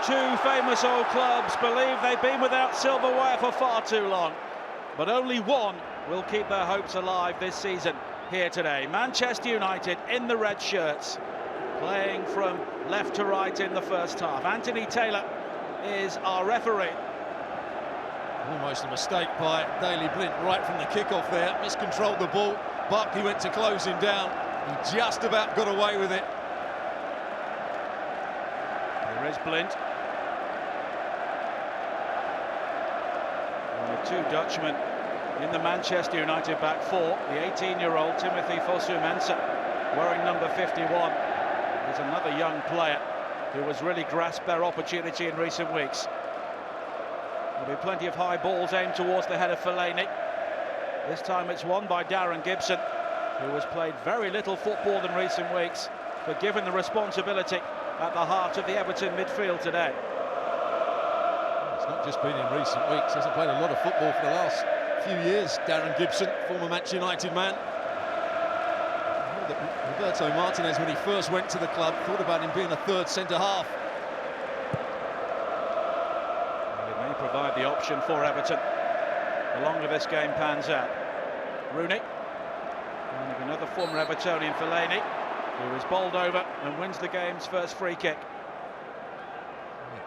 Two famous old clubs believe they've been without silverware for far too long, but only one will keep their hopes alive this season here today. Manchester United in the red shirts, playing from left to right in the first half. Anthony Taylor is our referee. Almost a mistake by Daley Blind right from the kickoff there. Miscontrolled the ball. Barkley went to close him down. He just about got away with it. Here is Blind. And the two Dutchmen in the Manchester United back four. The 18-year-old Timothy Fosu-Mensah, wearing number 51, is another young player who has really grasped their opportunity in recent weeks. There'll be plenty of high balls aimed towards the head of Fellaini. This time it's won by Darren Gibson, who has played very little football in recent weeks, but given the responsibility at the heart of the Everton midfield today. It's not just been in recent weeks. He hasn't played a lot of football for the last few years. Darren Gibson, former Manchester United man. Roberto Martinez, when he first went to the club, thought about him being a third centre-half. It may provide the option for Everton the longer this game pans out. Rooney, and another former Evertonian, Fellaini, who is bowled over and wins the game's first free kick.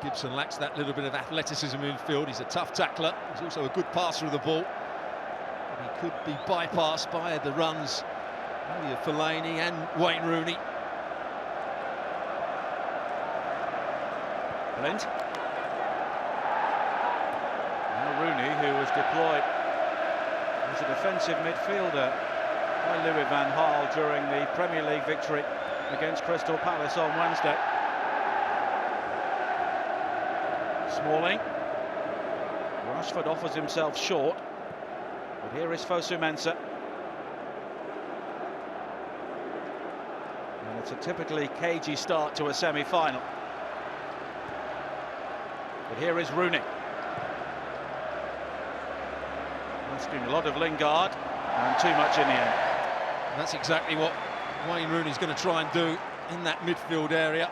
Gibson lacks that little bit of athleticism in midfield. He's a tough tackler. He's also a good passer of the ball. But he could be bypassed by the runs of Fellaini and Wayne Rooney. Blind. Now Rooney, who was deployed as a defensive midfielder by Louis van Gaal during the Premier League victory against Crystal Palace on Wednesday. Smalling. Rashford offers himself short, but here is Fosu-Mensah. And it's a typically cagey start to a semi-final. But here is Rooney. Asking a lot of Lingard, and too much in the end. And that's exactly what Wayne Rooney's going to try and do in that midfield area.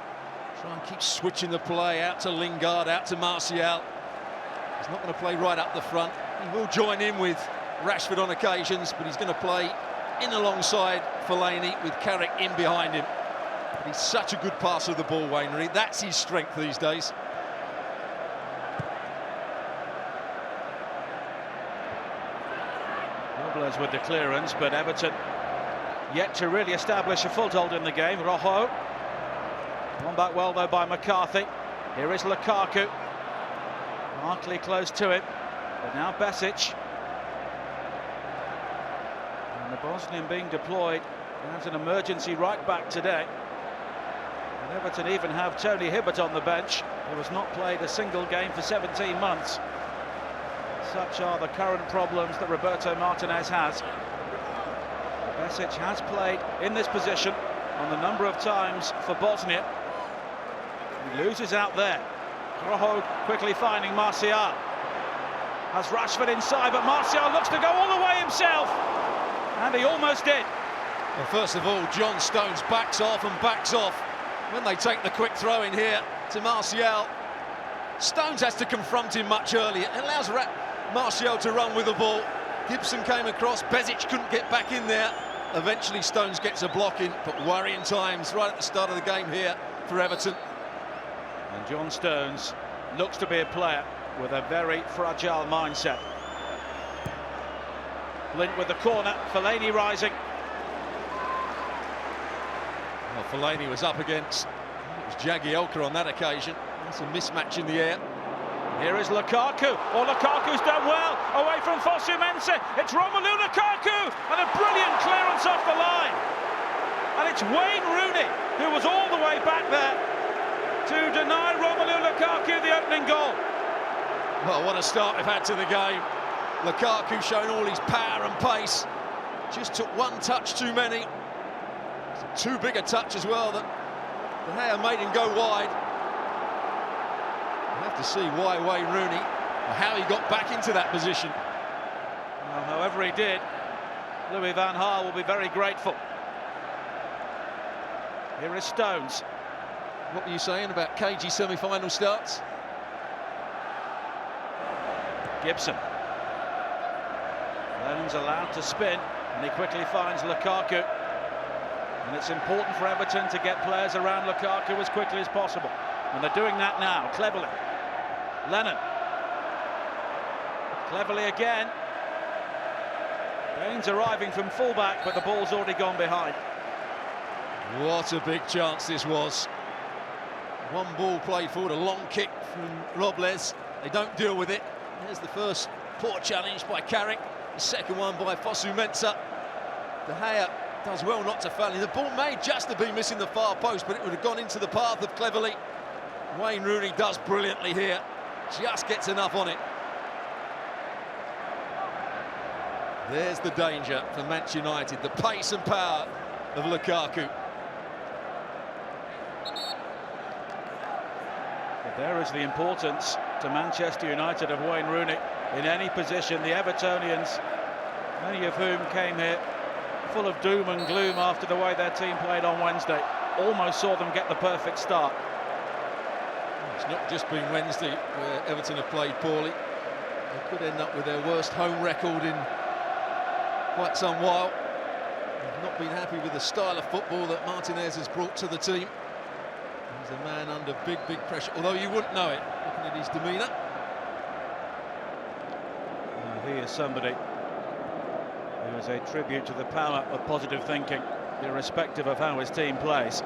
Try and keep switching the play out to Lingard, out to Martial. He's not going to play right up the front. He will join in with Rashford on occasions, but he's going to play in alongside Fellaini with Carrick in behind him. But he's such a good passer of the ball, Wayne Rooney. That's his strength these days. Robles with the clearance, but Everton yet to really establish a foothold in the game. Rojo. Won back well, though, by McCarthy. Here is Lukaku. Barkley close to him. But now Besic. And the Bosnian being deployed as an emergency right-back today. And Everton even have Tony Hibbert on the bench, who has not played a single game for 17 months. Such are the current problems that Roberto Martinez has. Besic has played in this position on the number of times for Bosnia. He loses out there. Rojo quickly finding Martial. Has Rashford inside, but Martial looks to go all the way himself. And he almost did. Well, first of all, John Stones backs off and backs off when they take the quick throw in here to Martial. Stones has to confront him much earlier. It allows Martial to run with the ball. Gibson came across, Besic couldn't get back in there. Eventually Stones gets a block in, but worrying times right at the start of the game here for Everton. And John Stones looks to be a player with a very fragile mindset. Blind with the corner, Fellaini rising. Well, Fellaini was up against, it was Jagielka on that occasion. That's a mismatch in the air. Here is Lukaku. Oh, Lukaku's done well. Away from Fosu-Mensah. It's Romelu Lukaku. And a brilliant clearance off the line. And it's Wayne Rooney who was all the way back there to deny Romelu Lukaku the opening goal. Well, what a start we've had to the game. Lukaku showing all his power and pace. Just took one touch too many. Too big a touch as well that De Gea made him go wide. We'll have to see why Wayne Rooney, or how he got back into that position. Well, however he did, Louis van Gaal will be very grateful. Here is Stones. What were you saying about cagey semi-final starts? Gibson. Lennon's allowed to spin, and he quickly finds Lukaku. And it's important for Everton to get players around Lukaku as quickly as possible. And they're doing that now, cleverly. Lennon. Cleverly again. Baines arriving from fullback, but the ball's already gone behind. What a big chance this was. One ball played forward, a long kick from Robles. They don't deal with it. There's the first poor challenge by Carrick. The second one by Fosu-Mensah. De Gea does well not to foul him. The ball may just have been missing the far post, but it would have gone into the path of Cleverly. Wayne Rooney does brilliantly here. Just gets enough on it. There's the danger for Manchester United. The pace and power of Lukaku. But there is the importance to Manchester United of Wayne Rooney in any position. The Evertonians, many of whom came here full of doom and gloom after the way their team played on Wednesday, almost saw them get the perfect start. It's not just been Wednesday where Everton have played poorly. They could end up with their worst home record in quite some while. They've not been happy with the style of football that Martinez has brought to the team. He's a man under big pressure, although you wouldn't know it looking at his demeanour. He is somebody who is a tribute to the power of positive thinking, irrespective of how his team plays.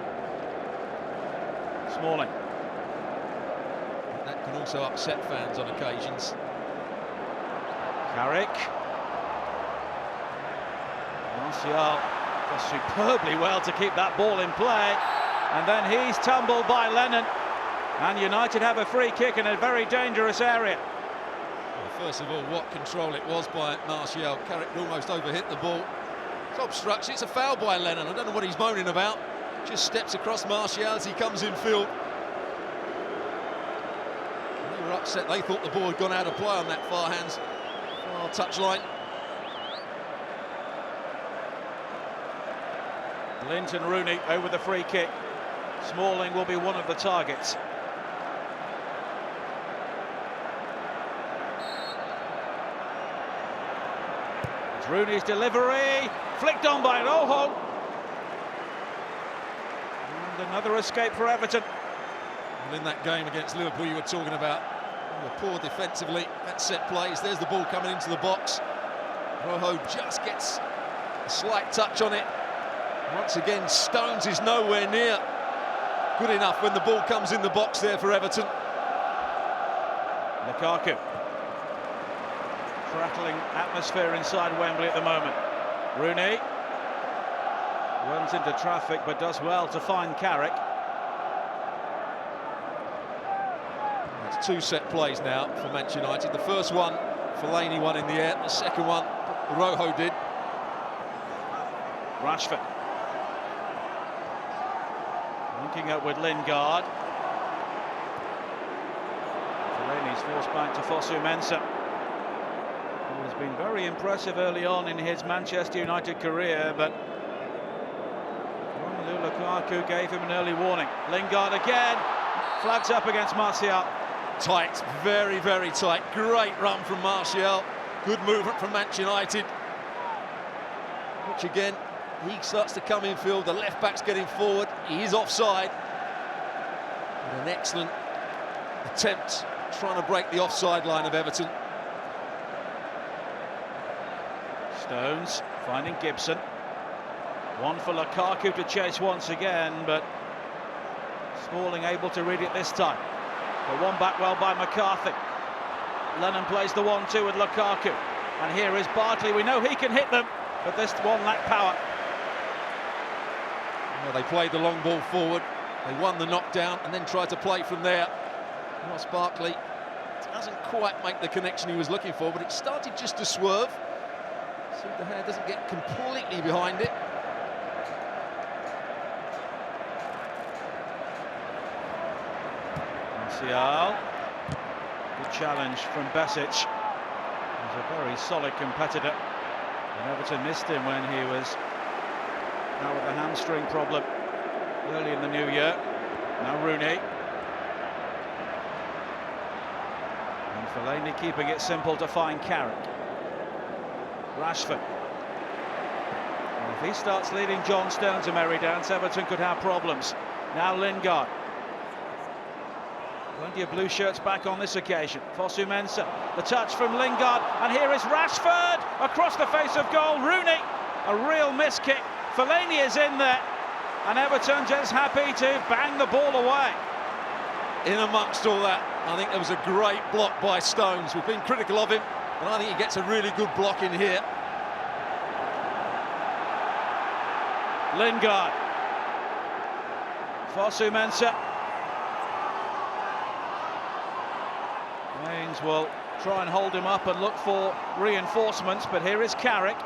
Smalling. That can also upset fans on occasions. Carrick. Martial does superbly well to keep that ball in play, and then he's tumbled by Lennon, and United have a free kick in a very dangerous area. Well, first of all, what control it was by Martial. Carrick almost overhit the ball. It's obstruction, it's a foul by Lennon. I don't know what he's moaning about. Just steps across Martial as he comes in field. They were upset, they thought the ball had gone out of play on that far touchline. Linton Rooney over the free kick. Smalling will be one of the targets. It's Rooney's delivery, flicked on by Rojo. And another escape for Everton. And in that game against Liverpool you were talking about, they were poor defensively at set plays. There's the ball coming into the box. Rojo just gets a slight touch on it. Once again, Stones is nowhere near good enough when the ball comes in the box there for Everton. Lukaku. Crackling atmosphere inside Wembley at the moment. Rooney runs into traffic but does well to find Carrick. It's two set plays now for Manchester United. The first one, Fellaini won in the air. The second one, Rojo did. Rashford. Linking up with Lingard. Fellaini's forced back to Fosu-Mensah, who has been very impressive early on in his Manchester United career, but Romelu Lukaku gave him an early warning. Lingard again, flags up against Martial. Tight, very tight. Great run from Martial. Good movement from Manchester United. Which again, he starts to come in field. The left back's getting forward. He is offside. But an excellent attempt trying to break the offside line of Everton. Stones finding Gibson. One for Lukaku to chase once again, but Smalling able to read it this time. The one back well by McCarthy. Lennon plays the 1-2 with Lukaku. And here is Barkley. We know he can hit them, but this one lacked power. Well, they played the long ball forward. They won the knockdown and then tried to play from there. Ross Barkley doesn't quite make the connection he was looking for, but it started just to swerve. So De Gea doesn't get completely behind it. Martial. Good challenge from Besic. He's a very solid competitor. And Everton missed him when he was out with a hamstring problem early in the new year. Now Rooney. And Fellaini keeping it simple to find Carrick. Rashford. And if he starts leading John Stones to merry dance, Everton could have problems. Now Lingard. Plenty of blue shirts back on this occasion. Fosu Mensah, the touch from Lingard, and here is Rashford across the face of goal. Rooney, a real miss kick. Fellaini is in there, and Everton just happy to bang the ball away. In amongst all that, I think there was a great block by Stones. We've been critical of him, and I think he gets a really good block in here. Lingard. Fosu Mensah. Haynes will try and hold him up and look for reinforcements, but here is Carrick.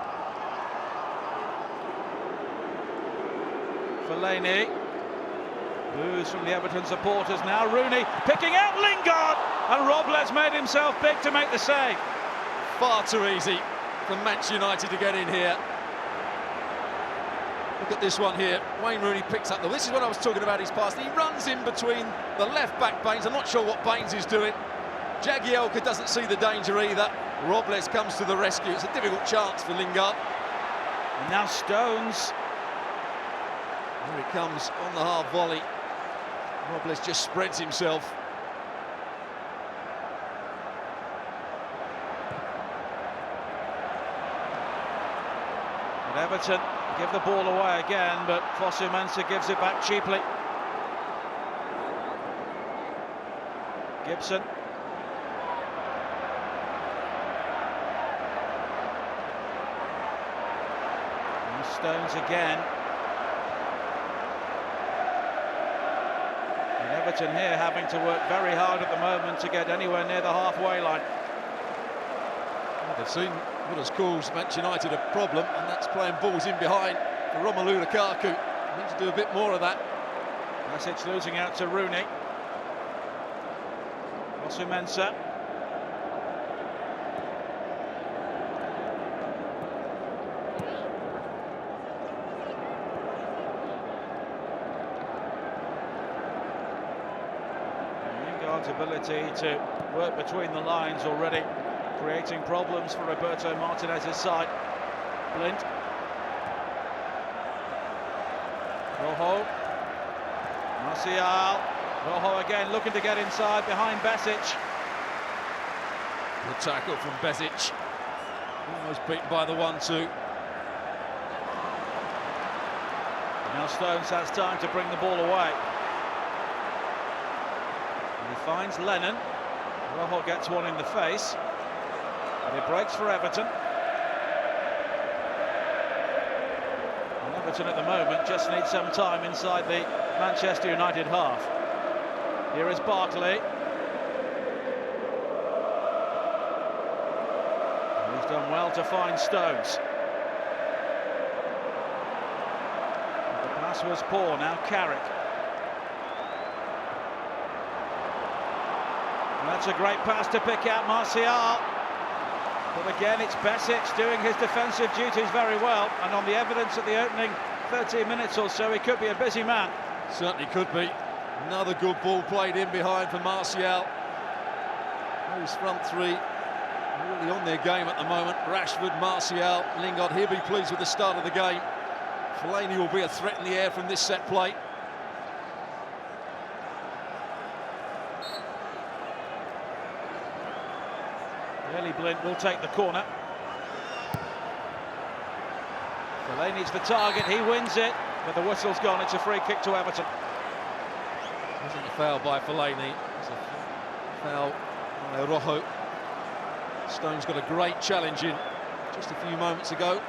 Fellaini. Boos from the Everton supporters. Now Rooney picking out Lingard, and Robles made himself big to make the save. Far too easy for Manchester United to get in here. Look at this one here. Wayne Rooney picks up. This is what I was talking about, his pass. He runs in between the left-back Baines. I'm not sure what Baines is doing. Jagielka doesn't see the danger either. Robles comes to the rescue. It's a difficult chance for Lingard. And now Stones. Here he comes on the hard volley. Robles just spreads himself. And Everton give the ball away again, but Fosu Mensah gives it back cheaply. Gibson. And Stones again. And Everton here having to work very hard at the moment to get anywhere near the halfway line. Well, they've seen what has caused Manchester United a problem, and that's playing balls in behind for Romelu Lukaku. They need to do a bit more of that. Basic losing out to Rooney. Fosu Mensah. Lingard's ability to work between the lines already creating problems for Roberto Martinez's side. Blind. Rojo. Martial. Rojo again looking to get inside behind Besic. The tackle from Besic. Almost beaten by the 1-2. Now Stones has time to bring the ball away. And he finds Lennon. Rojo gets one in the face. And it breaks for Everton. And Everton at the moment just need some time inside the Manchester United half. Here is Barkley. And he's done well to find Stones. And the pass was poor, now Carrick. And that's a great pass to pick out Martial. But again, it's Besic doing his defensive duties very well, and on the evidence of the opening 13 minutes or so, he could be a busy man. Certainly could be. Another good ball played in behind for Martial. Those front three really on their game at the moment. Rashford, Martial, Lingard. He'll be pleased with the start of the game. Fellaini will be a threat in the air from this set play. Early Blind will take the corner. Fellaini's the target, he wins it, but the whistle's gone. It's a free kick to Everton. Wasn't a foul by Fellaini. It's a foul by Rojo. Stones got a great challenge in just a few moments ago.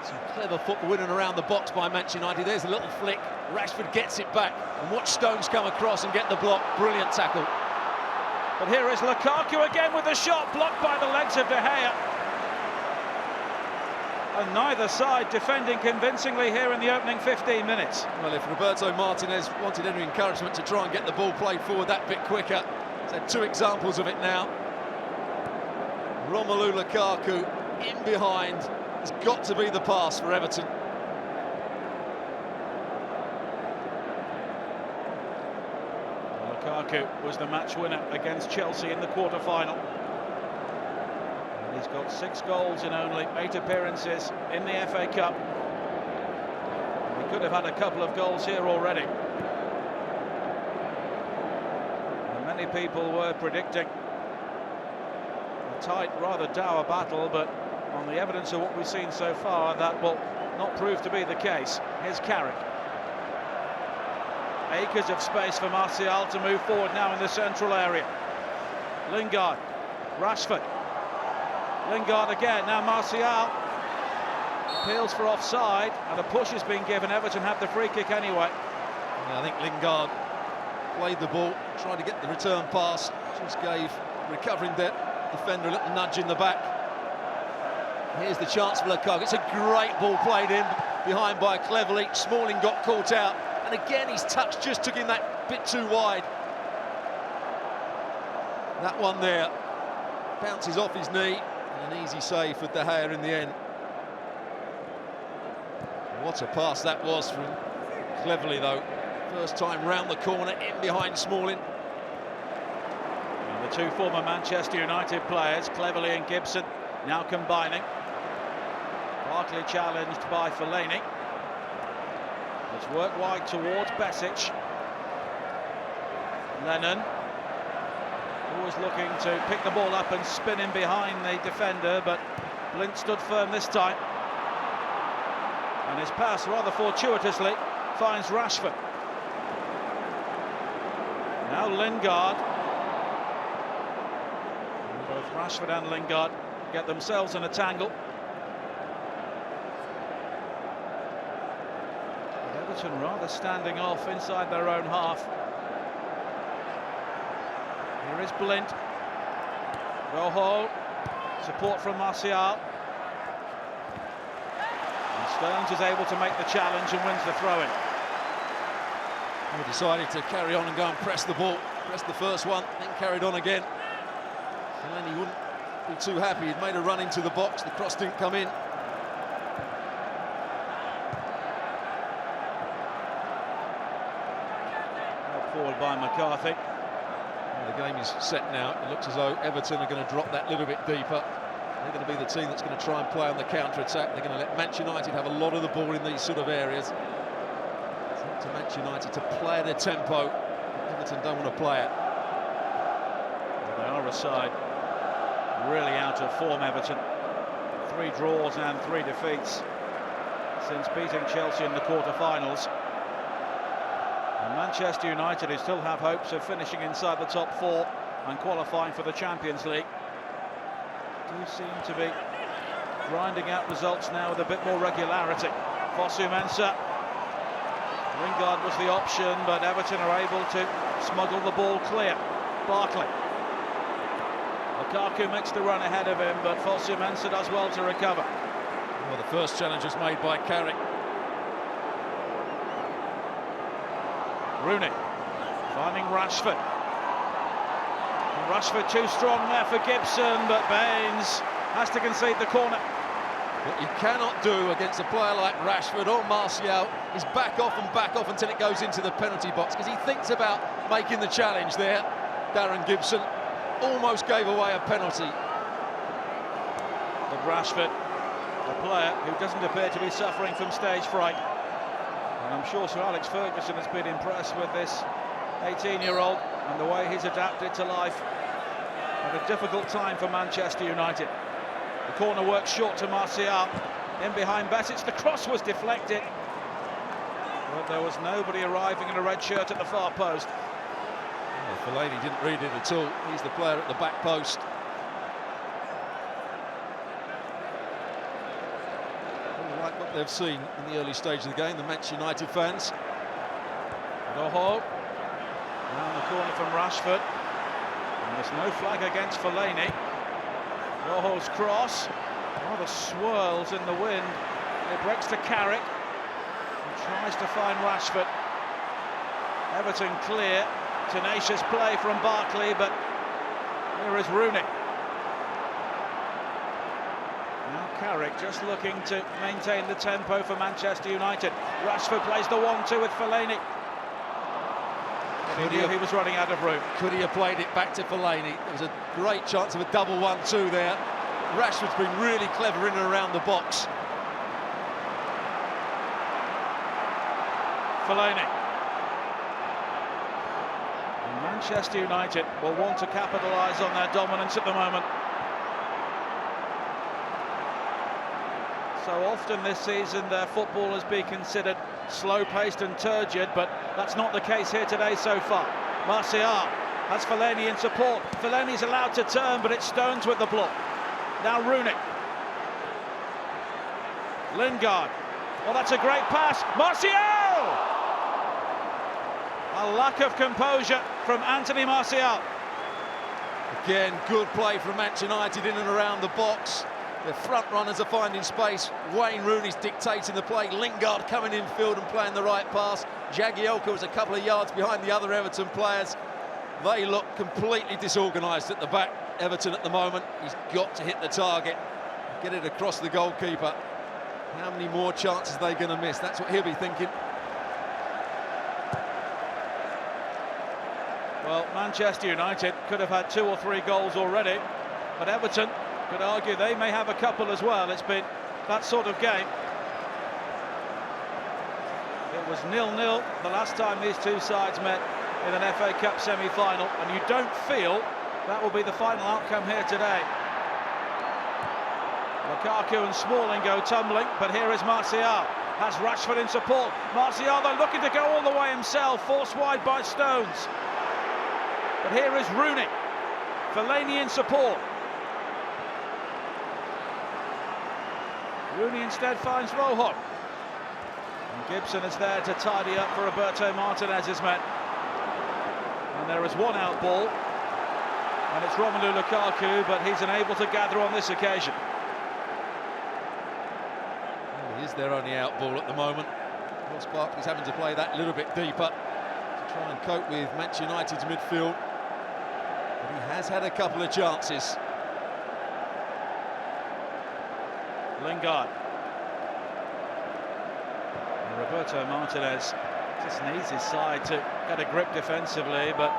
Some clever football in and around the box by Manchester United. There's a little flick. Rashford gets it back, and watch Stones come across and get the block. Brilliant tackle. But here is Lukaku again with the shot, blocked by the legs of De Gea. And neither side defending convincingly here in the opening 15 minutes. Well, if Roberto Martinez wanted any encouragement to try and get the ball played forward that bit quicker, he's had two examples of it now. Romelu Lukaku in behind has got to be the pass for Everton. Lukaku was the match winner against Chelsea in the quarter-final. And he's got 6 goals in only 8 appearances in the FA Cup. He could have had a couple of goals here already. And many people were predicting a tight, rather dour battle, but on the evidence of what we've seen so far, that will not prove to be the case. Here's Carrick. Acres of space for Martial to move forward now in the central area. Lingard, Rashford. Lingard again, now Martial. Appeals for offside, and a push has been given. Everton have the free kick anyway. Yeah, I think Lingard played the ball, tried to get the return pass, just gave recovering defender a little nudge in the back. Here's the chance for Lukaku. It's a great ball played in behind by Cleverley. Smalling got caught out. And again, his touch just took him that bit too wide. That one there bounces off his knee, and an easy save for De Gea in the end. What a pass that was from Cleverley, though. First time round the corner, in behind Smalling. And the 2 former Manchester United players, Cleverley and Gibson, now combining. Barkley challenged by Fellaini. Let's work wide towards Besic. Lennon, always looking to pick the ball up and spin in behind the defender, but Blind stood firm this time. And his pass, rather fortuitously, finds Rashford. Now Lingard. And both Rashford and Lingard get themselves in a tangle. Everton rather standing off inside their own half. Here is Blind. Rojo. Support from Martial. And Stones is able to make the challenge and wins the throw-in. He decided to carry on and go and press the ball. Pressed the first one, then carried on again. And he wouldn't be too happy. He'd made a run into the box. The cross didn't come in. Forward by McCarthy. Well, the game is set now. It looks as though Everton are going to drop that little bit deeper. They're going to be the team that's going to try and play on the counter-attack. They're going to let Manchester United have a lot of the ball in these sort of areas. It's up to Manchester United to play at their tempo. Everton don't want to play it. Well, they are a side really out of form, Everton. 3 draws and 3 defeats since beating Chelsea in the quarter-finals. And Manchester United, who still have hopes of finishing inside the top 4 and qualifying for the Champions League, do seem to be grinding out results now with a bit more regularity. Fosu-Mensah. Lingard was the option, but Everton are able to smuggle the ball clear. Barkley. Lukaku makes the run ahead of him, but Fosu-Mensah does well to recover. Well, the first challenge was made by Carrick. Rooney finding Rashford. Rashford too strong there for Gibson, but Baines has to concede the corner. What you cannot do against a player like Rashford or Martial is back off until it goes into the penalty box, because he thinks about making the challenge there. Darren Gibson almost gave away a penalty. But Rashford, a player who doesn't appear to be suffering from stage fright. And I'm sure Sir Alex Ferguson has been impressed with this 18-year-old and the way he's adapted to life at a difficult time for Manchester United. The corner works short to Martial. In behind Besic, the cross was deflected. But there was nobody arriving in a red shirt at the far post. Well, Fellaini didn't read it at all. He's the player at the back post. Like what they've seen in the early stage of the game, the Manchester United fans. Rojo. Round the corner from Rashford. And there's no flag against Fellaini. Rojo's cross. Rather swirls in the wind. It breaks to Carrick. He tries to find Rashford. Everton clear. Tenacious play from Barkley, but here is Rooney. Now Carrick just looking to maintain the tempo for Manchester United. Rashford plays the 1-2 with Fellaini. But he knew he was running out of room. Could he have played it back to Fellaini? There was a great chance of a double 1-2 there. Rashford's been really clever in and around the box. Fellaini. And Manchester United will want to capitalise on their dominance at the moment. So often this season their football has been considered slow-paced and turgid, but that's not the case here today so far. Martial has Fellaini in support. Fellaini's allowed to turn, but it's Stones with the block. Now Rooney. Lingard. Well, that's a great pass. Martial! A lack of composure from Anthony Martial. Again, good play from Manchester United in and around the box. The front runners are finding space. Wayne Rooney's dictating the play. Lingard coming in field and playing the right pass. Jagielka was a couple of yards behind the other Everton players. They look completely disorganised at the back. Everton at the moment. He's got to hit the target, get it across the goalkeeper. How many more chances are they going to miss? That's what he'll be thinking. Well, Manchester United could have had 2 or 3 goals already, but Everton could argue they may have a couple as well. It's been that sort of game. It was 0-0 the last time these two sides met in an FA Cup semi-final, and you don't feel that will be the final outcome here today. Lukaku and Smalling go tumbling, but here is Martial. Has Rashford in support. Martial, though, looking to go all the way himself, forced wide by Stones. But here is Rooney. Fellaini in support. Rooney instead finds Rojo. And Gibson is there to tidy up for Roberto Martinez's men. And there is one out ball. And it's Romelu Lukaku, but he's unable to gather on this occasion. Well, he is their only out ball at the moment. Ross Barkley's having to play that a little bit deeper to try and cope with Manchester United's midfield. But he has had a couple of chances. Lingard. And Roberto Martinez just needs his side to get a grip defensively, but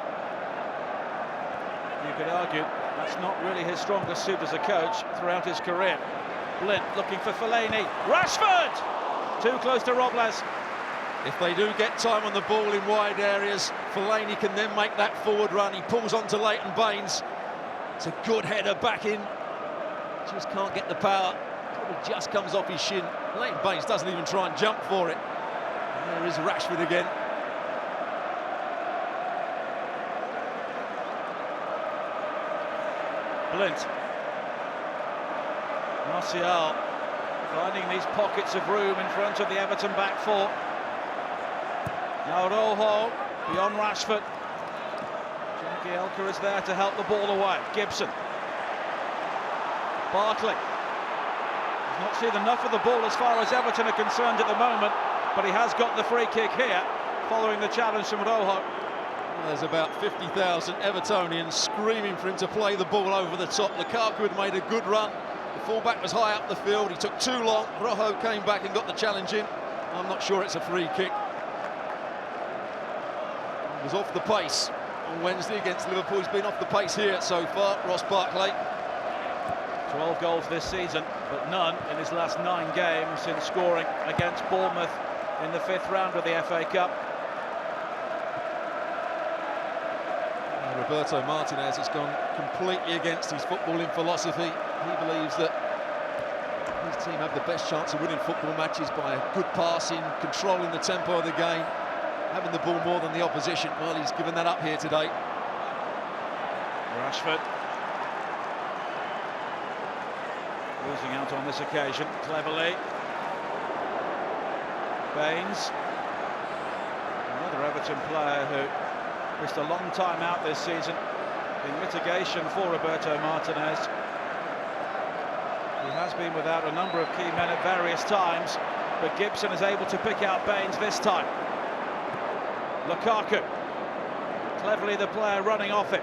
you could argue that's not really his strongest suit as a coach throughout his career. Blind looking for Fellaini. Rashford! Too close to Robles. If they do get time on the ball in wide areas, Fellaini can then make that forward run. He pulls onto Leighton Baines. It's a good header back in. Just can't get the power. Probably just comes off his shin. Leighton Baines doesn't even try and jump for it. And there is Rashford again. Blint. Martial finding these pockets of room in front of the Everton back four. Now Rojo beyond Rashford. Jagielka is there to help the ball away. Gibson. Barkley. He's not seen enough of the ball as far as Everton are concerned at the moment, but he has got the free kick here following the challenge from Rojo. There's about 50,000 Evertonians screaming for him to play the ball over the top. Lukaku had made a good run. The fullback was high up the field. He took too long. Rojo came back and got the challenge in. I'm not sure it's a free kick. He was off the pace on Wednesday against Liverpool. He's been off the pace here so far, Ross Barkley. 12 goals this season, but none in his last 9 games since scoring against Bournemouth in the 5th round of the FA Cup. Roberto Martinez has gone completely against his footballing philosophy. He believes that his team have the best chance of winning football matches by a good passing, controlling the tempo of the game, having the ball more than the opposition. Well, he's given that up here today. Rashford losing out on this occasion cleverly. Baines, another Everton player who missed a long time out this season in mitigation for Roberto Martinez. He has been without a number of key men at various times, but Gibson is able to pick out Baines this time. Lukaku, cleverly the player running off it,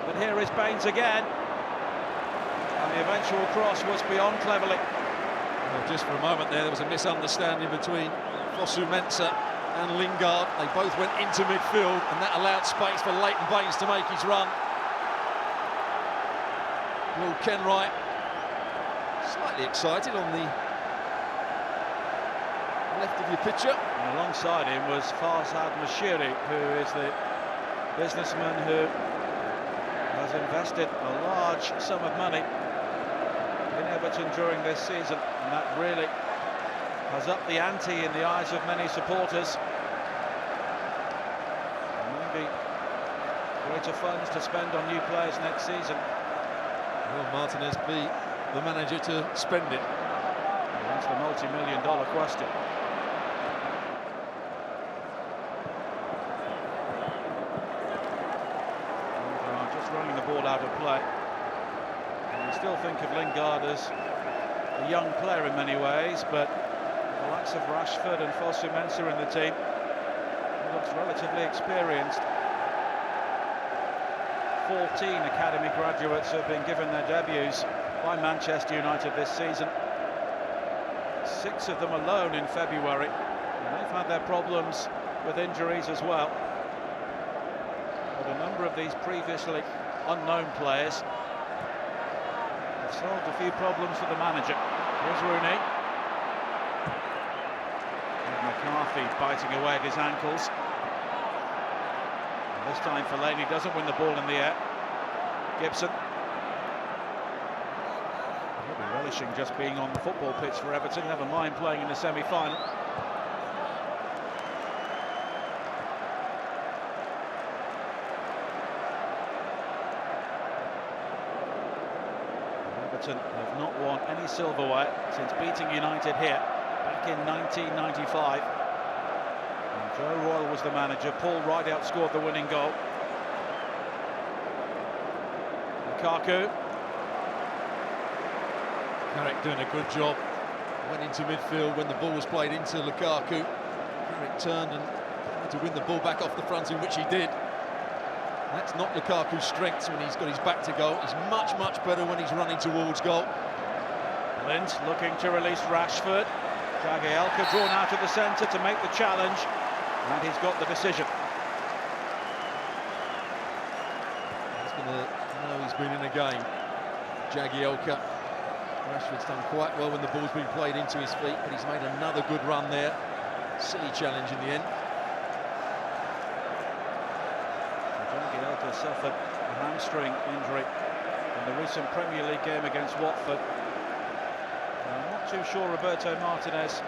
but here is Baines again, and the eventual cross was beyond cleverly. Well, just for a moment there was a misunderstanding between Fosu Mensah and Lingard. They both went into midfield, and that allowed space for Leighton Baines to make his run. Will Kenwright slightly excited on the left of your picture. And alongside him was Farzad Moshiri, who is the businessman who has invested a large sum of money in Everton during this season, and that really has upped the ante in the eyes of many supporters. And maybe greater funds to spend on new players next season. Will Martinez be the manager to spend it? And that's the multi-million-dollar question. Running the ball out of play, and we still think of Lingard as a young player in many ways, but the likes of Rashford and Fosu Mensah in the team, he looks relatively experienced. 14 academy graduates have been given their debuts by Manchester United this season, 6 of them alone in February, and they've had their problems with injuries as well. But a number of these previously unknown players have solved a few problems for the manager. Here's Rooney. And McCarthy biting away at his ankles. And this time Fellaini doesn't win the ball in the air. Gibson. He'll be relishing just being on the football pitch for Everton, never mind playing in the semi-final. Everton have not won any silverware since beating United here back in 1995. And Joe Royle was the manager. Paul Wright outscored the winning goal. Lukaku. Carrick doing a good job. Went into midfield when the ball was played into Lukaku. Carrick turned and tried to win the ball back off the front, in which he did. That's not Lukaku's strengths when he's got his back to goal. He's much better when he's running towards goal. Blind looking to release Rashford. Jagielka drawn out of the centre to make the challenge, and he's got the decision. He's going to know he's been in a game. Jagielka. Rashford's done quite well when the ball's been played into his feet, but he's made another good run there. Silly challenge in the end. Jagielka suffered a hamstring injury in the recent Premier League game against Watford. I'm not too sure Roberto Martinez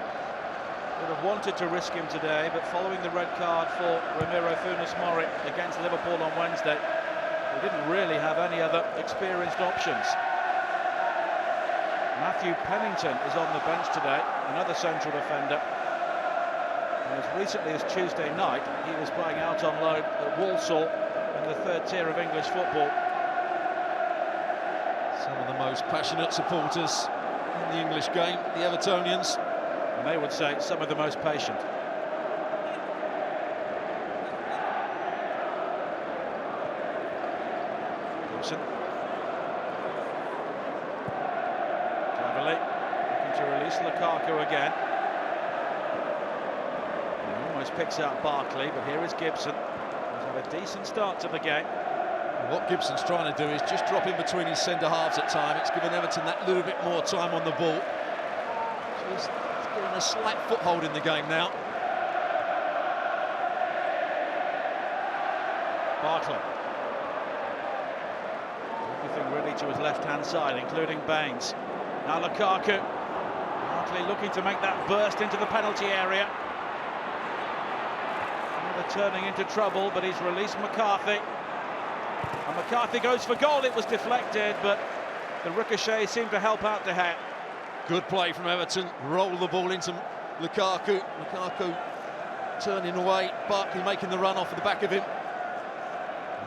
would have wanted to risk him today, but following the red card for Ramiro Funes Mori against Liverpool on Wednesday, he didn't really have any other experienced options. Matthew Pennington is on the bench today, another central defender. And as recently as Tuesday night, he was playing out on loan at Walsall in the third tier of English football. Some of the most passionate supporters in the English game, the Evertonians. And they would say some of the most patient. Gibson. Cleverly looking to release Lukaku again. He almost picks out Barkley, but here is Gibson. He's had a decent start to the game. What Gibson's trying to do is just drop in between his centre-halves at time. It's given Everton that little bit more time on the ball. Just getting a slight foothold in the game now. Barkley. Everything ready to his left-hand side, including Baines. Now Lukaku. Barkley looking to make that burst into the penalty area. Another turning into trouble, but he's released McCarthy. And McCarthy goes for goal. It was deflected, but the ricochet seemed to help out De Gea. Good play from Everton. Roll the ball into Lukaku. Lukaku turning away. Barkley making the run off the back of him.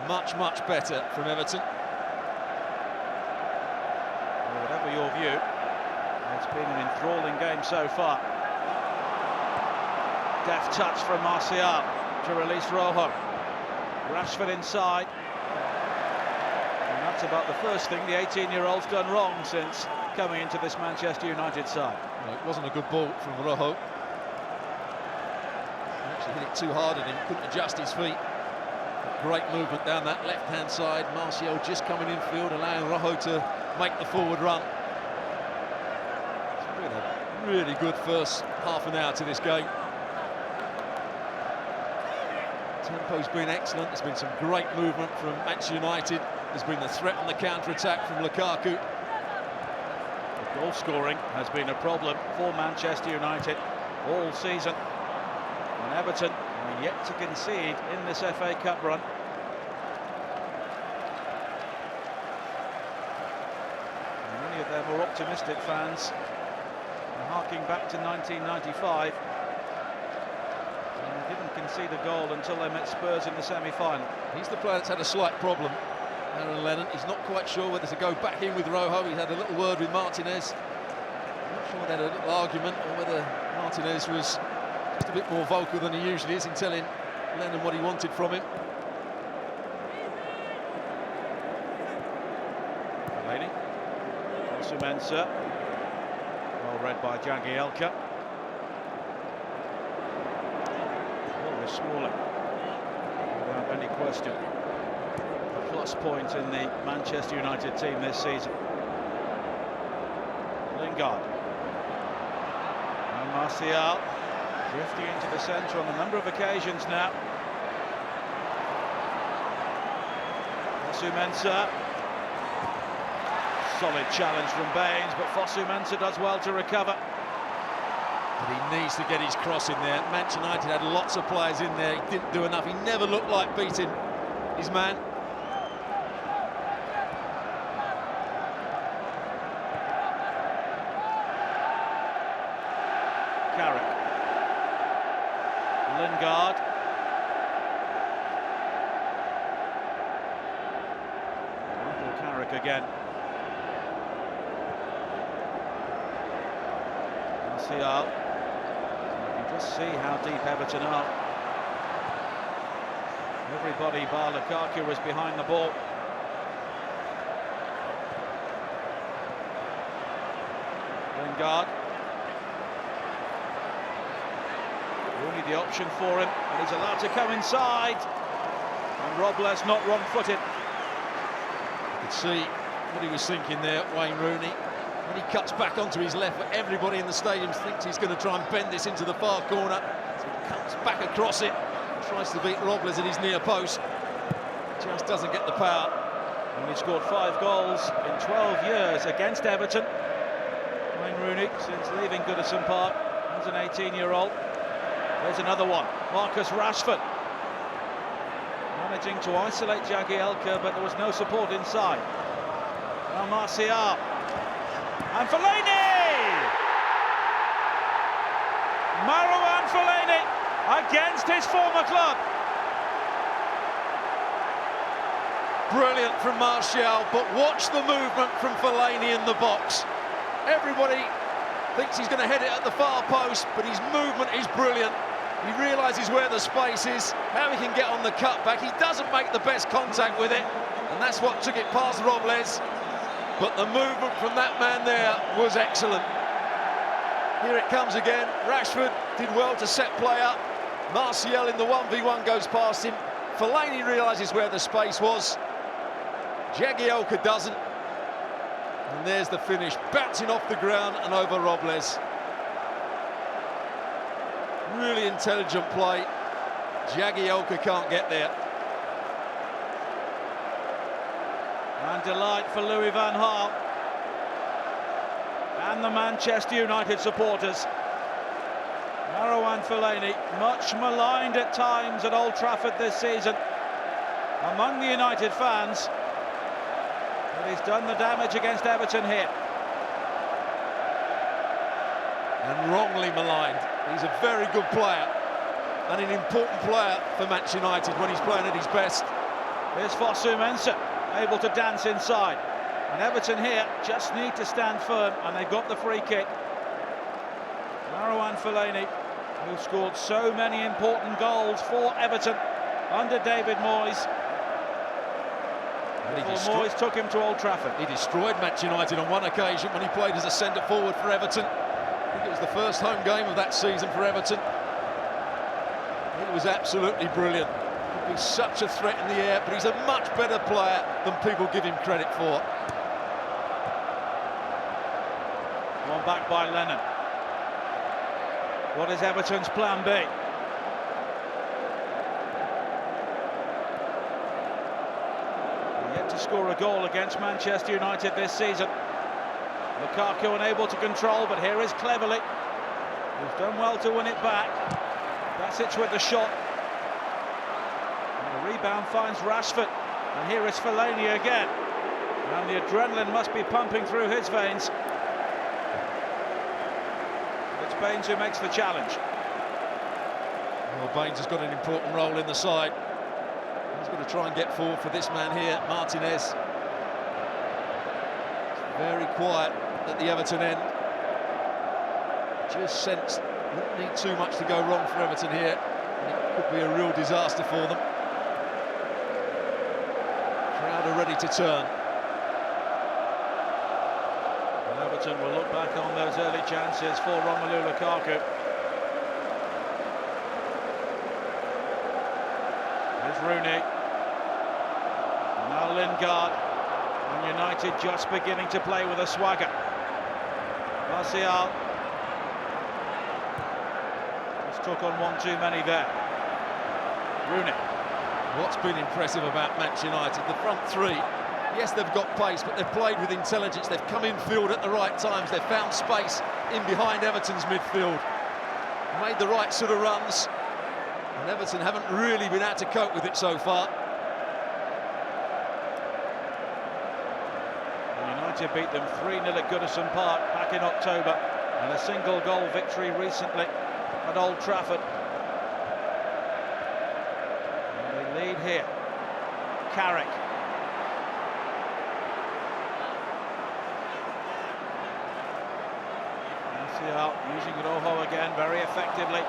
Much better from Everton. Well, whatever your view, it's been an enthralling game so far. Deft touch from Martial to release Rojo. Rashford inside. And that's about the first thing the 18-year-old's done wrong since coming into this Manchester United side. Well, it wasn't a good ball from Rojo. Actually He hit it too hard at him, couldn't adjust his feet. Great movement down that left-hand side. Martial just coming infield, allowing Rojo to make the forward run. It's been a really good first half an hour to this game. Tempo's been excellent. There's been some great movement from Manchester United. There's been the threat on the counter-attack from Lukaku. Goal scoring has been a problem for Manchester United all season. And Everton are yet to concede in this FA Cup run. And many of their more optimistic fans are harking back to 1995. And they didn't concede a goal until they met Spurs in the semi-final. He's the player that's had a slight problem, Aaron Lennon. He's not quite sure whether to go back in with Rojo. He's had a little word with Martinez. I'm not sure they had a little argument, or whether Martinez was just a bit more vocal than he usually is in telling Lennon what he wanted from him. Fellaini, Sumensa, well read by Jagielka. Oh, Smalling, without any question. Plus point in the Manchester United team this season. Lingard and Martial drifting into the centre on a number of occasions now. Fosu-Mensah, solid challenge from Baines, but Fosu-Mensah does well to recover. But he needs to get his cross in there. Manchester United had lots of players in there. He didn't do enough. He never looked like beating his man. Lingard. Michael Carrick again. Martial. You can just see how deep Everton are. Everybody bar Lukaku was behind the ball. Lingard. Only the option for him, and he's allowed to come inside. And Robles not wrong-footed. You could see what he was thinking there, Wayne Rooney. When he cuts back onto his left, but everybody in the stadium thinks he's going to try and bend this into the far corner. So he comes back across it, tries to beat Robles at his near post. Just doesn't get the power. And he scored 5 goals in 12 years against Everton. Wayne Rooney, since leaving Goodison Park as an 18-year-old. There's another one, Marcus Rashford. Managing to isolate Jagielka, but there was no support inside. Now Martial. And Fellaini! Marouane Fellaini against his former club. Brilliant from Martial, but watch the movement from Fellaini in the box. Everybody thinks he's going to head it at the far post, but his movement is brilliant. He realises where the space is, how he can get on the cutback. He doesn't make the best contact with it, and that's what took it past Robles. But the movement from that man there was excellent. Here it comes again. Rashford did well to set play up. Martial in the 1v1 goes past him. Fellaini realises where the space was. Jagielka doesn't. And there's the finish, bouncing off the ground and over Robles. Really intelligent play. Jagielka can't get there. And delight for Louis van Gaal and the Manchester United supporters. Marouane Fellaini, much maligned at times at Old Trafford this season among the United fans, but he's done the damage against Everton here. And wrongly maligned. He's a very good player and an important player for Manchester United when he's playing at his best. Here's Fosu-Mensah, able to dance inside. And Everton here just need to stand firm, and they've got the free kick. Marouane Fellaini, who scored so many important goals for Everton under David Moyes. Before Moyes took him to Old Trafford. He destroyed Manchester United on one occasion when he played as a centre-forward for Everton. I think it was the first home game of that season for Everton. He He was absolutely brilliant. He'd be such a threat in the air, but he's a much better player than people give him credit for. One back by Lennon. What is Everton's plan B? Yet to score a goal against Manchester United this season. Lukaku unable to control, but here is Cleverly. He's done well to win it back. Basic with the shot. And the rebound finds Rashford. And here is Fellaini again. And the adrenaline must be pumping through his veins. It's Baines who makes the challenge. Well, Baines has got an important role in the side. He's got to try and get forward for this man here, Martinez. It's very quiet at the Everton end. Just sensed wouldn't need too much to go wrong for Everton here. And it could be a real disaster for them. Crowd are ready to turn. Well, Everton will look back on those early chances for Romelu Lukaku. Here's Rooney. Now Lingard. And United just beginning to play with a swagger. Martial. Just took on one too many there. Rooney. What's been impressive about Manchester United, the front three, yes, they've got pace, but they've played with intelligence. They've come in field at the right times. They've found space in behind Everton's midfield. Made the right sort of runs. And Everton haven't really been able to cope with it so far. United beat them 3-0 at Goodison Park back in October, and a single goal victory recently at Old Trafford. And they lead here. Carrick. Martial using Rojo again very effectively.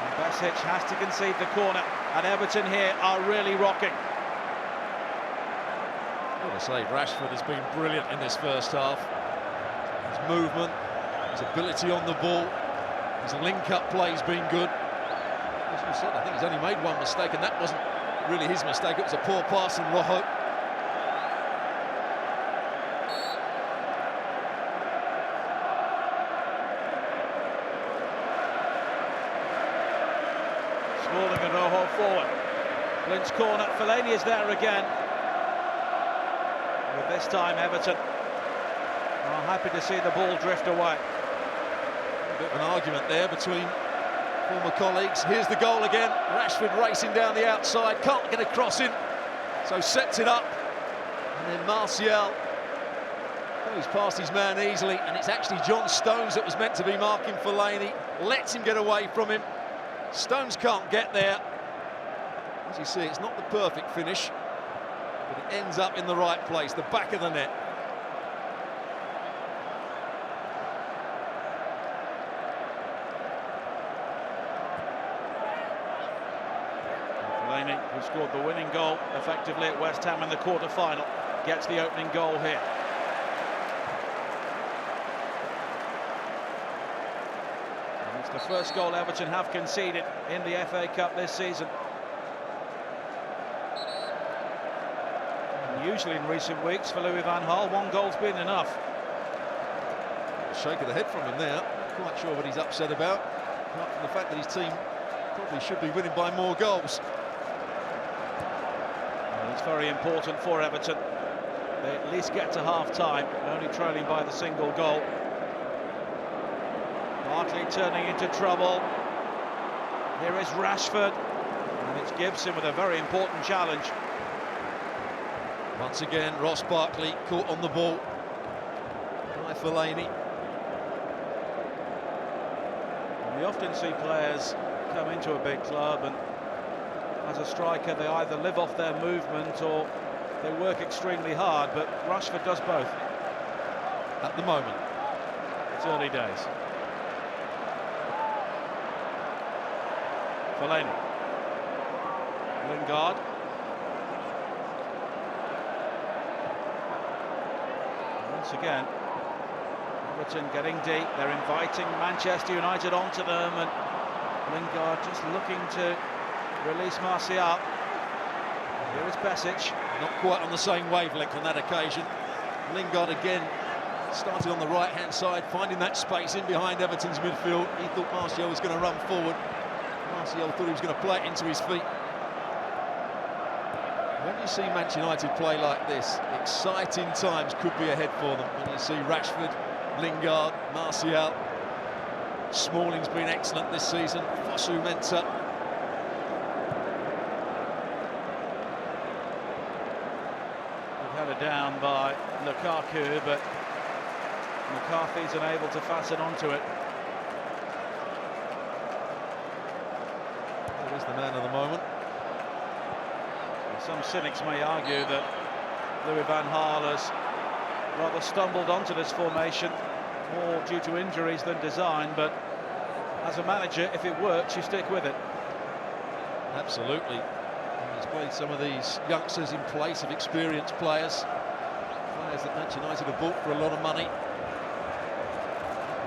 And Basic has to concede the corner, and Everton here are really rocking. I've got to say, Rashford has been brilliant in this first half. His movement, his ability on the ball, his link-up play's been good. As you said, I think he's only made one mistake, and that wasn't really his mistake. It was a poor pass from Rojo. Smalling and Rojo forward. Blint's corner. Fellaini is there again. But this time Everton are happy to see the ball drift away. A bit of an argument there between former colleagues. Here's the goal again. Rashford racing down the outside, can't get a cross in, so sets it up. And then Martial goes past his man easily, and it's actually John Stones that was meant to be marking Fellaini. Lets him get away from him. Stones can't get there. As you see, it's not the perfect finish, but it ends up in the right place, the back of the net. Fellaini, who scored the winning goal effectively at West Ham in the quarter-final, gets the opening goal here. And it's the first goal Everton have conceded in the FA Cup this season. Usually in recent weeks for Louis van Gaal, one goal's been enough. A shake of the head from him there. Not quite sure what he's upset about, apart from the fact that his team probably should be winning by more goals. Well, it's very important for Everton. They at least get to half-time, only trailing by the single goal. Barkley turning into trouble. Here is Rashford, and it's Gibson with a very important challenge. Once again, Ross Barkley caught on the ball by Fellaini. We often see players come into a big club, and as a striker they either live off their movement or they work extremely hard, but Rashford does both. At the moment. It's early days. Fellaini. Lingard. Once again, Everton getting deep. They're inviting Manchester United onto them, and Lingard just looking to release Martial. Here is Besic. Not quite on the same wavelength on that occasion. Lingard again started on the right-hand side, finding that space in behind Everton's midfield. He thought Martial was going to run forward. Martial thought he was going to play it into his feet. When you see Manchester United play like this, exciting times could be ahead for them. When you see Rashford, Lingard, Martial. Smalling's been excellent this season. Fosu Mensah. We've held it down by Lukaku, but McCarthy's unable to fasten onto it. There is the man of the moment. Some cynics may argue that Louis van Gaal has rather stumbled onto this formation, more due to injuries than design, but as a manager, if it works, you stick with it. Absolutely. He's played some of these youngsters in place of experienced players that Manchester United have bought for a lot of money.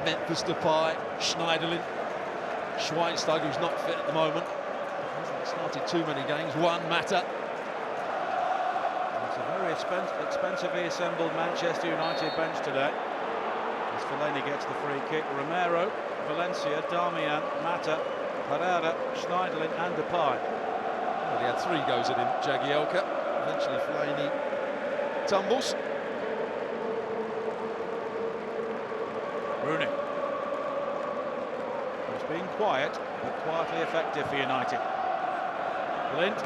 Memphis Depay, Schneiderlin, Schweinsteiger, who's not fit at the moment. Hasn't started too many games. One Mata. It's a very expensively assembled Manchester United bench today. As Fellaini gets the free kick, Romero, Valencia, Darmian, Mata, Pereira, Schneiderlin and Depay. Well, he had 3 goes at him, Jagielka. Eventually Fellaini tumbles. Rooney. He's been quiet, but quietly effective for United. Blind.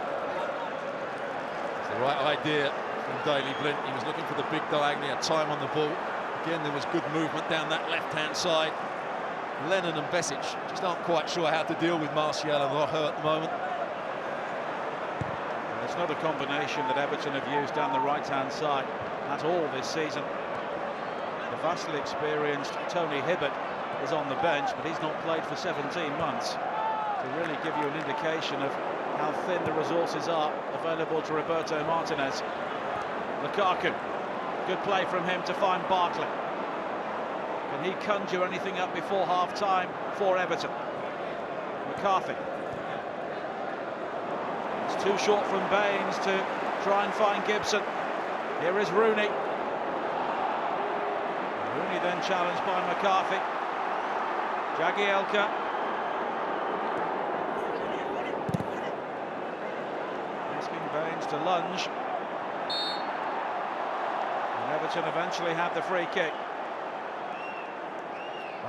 It's the right idea from Daley Blind. He was looking for the big diagonal, he had time on the ball. Again, there was good movement down that left-hand side. Lennon and Besic just aren't quite sure how to deal with Martial and Rojo at the moment. And it's not a combination that Everton have used down the right-hand side at all this season. The vastly experienced Tony Hibbert is on the bench, but he's not played for 17 months. To really give you an indication of how thin the resources are available to Roberto Martinez. Lukaku, good play from him to find Barkley. Can he conjure anything up before half-time for Everton? McCarthy. It's too short from Baines to try and find Gibson. Here is Rooney. Rooney then challenged by McCarthy. Jagielka. Asking Baines to lunge. And Everton eventually had the free kick.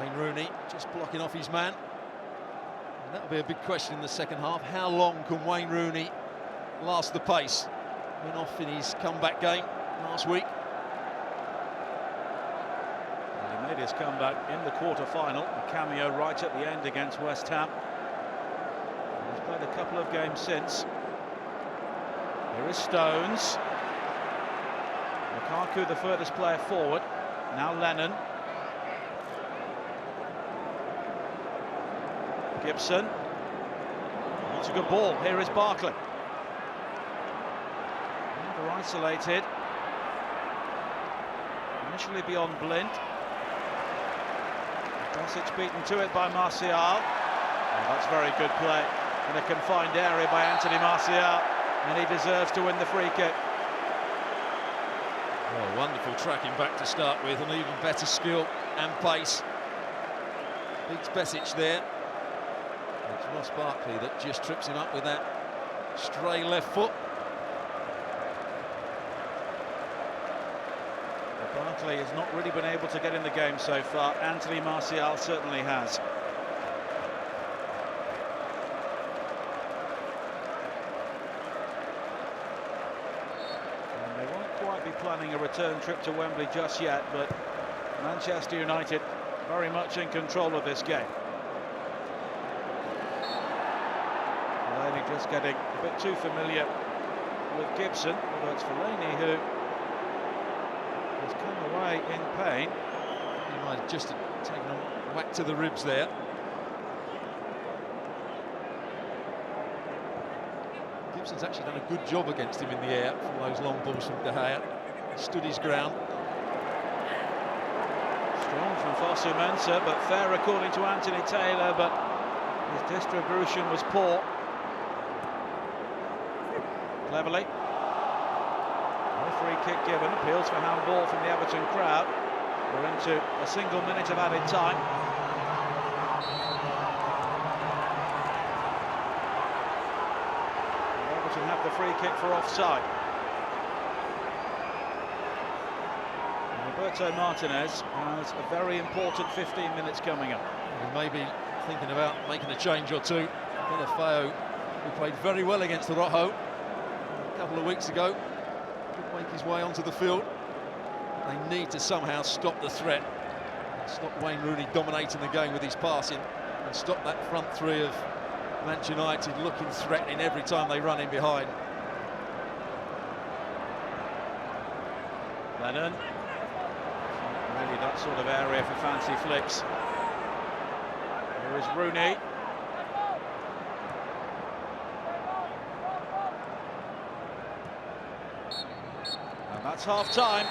Wayne Rooney just blocking off his man. And that'll be a big question in the second half. How long can Wayne Rooney last the pace? Went off in his comeback game last week. He made his comeback in the quarter-final, a cameo right at the end against West Ham. He's played a couple of games since. Here is Stones. Lukaku, the furthest player forward. Now Lennon. Gibson. That's a good ball. Here is Barkley. They're isolated. Initially beyond Blind. Besic beaten to it by Martial. Oh, that's very good play in a confined area by Anthony Martial, and he deserves to win the free kick. Oh, wonderful tracking back to start with, and even better skill and pace. Beats Besic there. It's Ross Barkley that just trips him up with that stray left foot. Barkley has not really been able to get in the game so far. Anthony Martial certainly has. And they won't quite be planning a return trip to Wembley just yet, but Manchester United very much in control of this game. Fellaini just getting a bit too familiar with Gibson, although it's Fellaini who has come away in pain. He might have just taken a whack to the ribs there. Gibson's actually done a good job against him in the air from those long balls from De Gea. Stood his ground. Strong from Fosu Mensah, but fair according to Anthony Taylor, but His distribution was poor. Cleverly. No free kick given. Appeals for handball from the Everton crowd. We're into a single minute of added time. And Everton have the free kick for offside. And Roberto Martinez has a very important 15 minutes coming up. He may be thinking about making a change or two. Delafeu, who played very well against the Rojo a couple of weeks ago, could make his way onto the field. They need to somehow stop the threat, stop Wayne Rooney dominating the game with his passing, and stop that front three of Manchester United looking threatening every time they run in behind. Lennon. Not really that sort of area for fancy flicks. Here is Rooney. And that's half-time.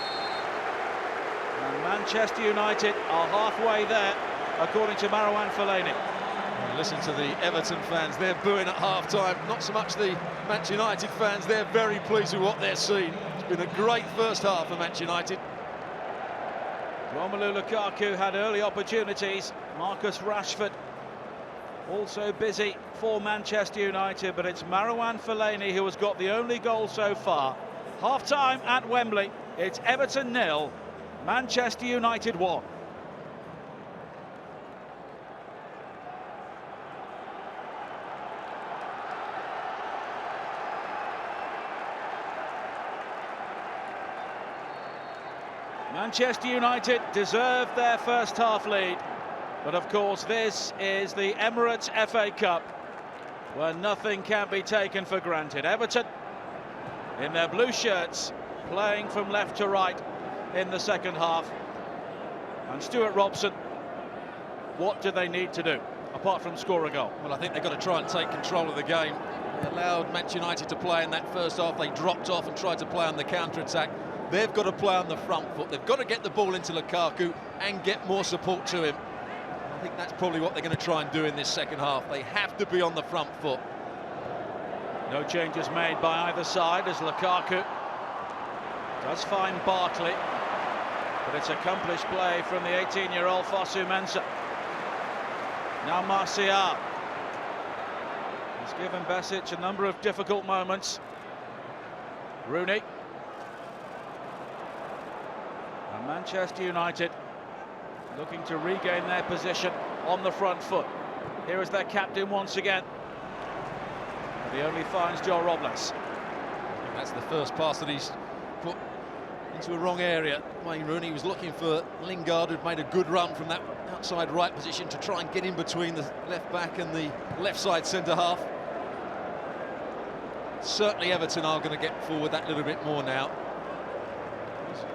And Manchester United are halfway there, according to Marouane Fellaini. And listen to the Everton fans, they're booing at half-time. Not so much the Manchester United fans, they're very pleased with what they're seeing. It's been a great first half for Manchester United. Romelu Lukaku had early opportunities. Marcus Rashford also busy for Manchester United, but it's Marouane Fellaini who has got the only goal so far. Half-time at Wembley. It's Everton 0, Manchester United 1. Manchester United deserved their first half lead, but of course this is the Emirates FA Cup, where nothing can be taken for granted. Everton, in their blue shirts, playing from left to right in the second half. And Stuart Robson, what do they need to do, apart from score a goal? Well, I think they've got to try and take control of the game. They allowed Manchester United to play in that first half. They dropped off and tried to play on the counter-attack. They've got to play on the front foot. They've got to get the ball into Lukaku and get more support to him. I think that's probably what they're going to try and do in this second half. They have to be on the front foot. No changes made by either side as Lukaku does find Barkley, but it's accomplished play from the 18-year-old Fosu Mensah. Now Martial. He's given Besic a number of difficult moments. Rooney. And Manchester United looking to regain their position on the front foot. Here is their captain once again. But he only finds Joe Robles. That's the first pass that he's put into a wrong area. Wayne Rooney was looking for Lingard, who'd made a good run from that outside right position to try and get in between the left back and the left side centre half. Certainly Everton are going to get forward that little bit more now.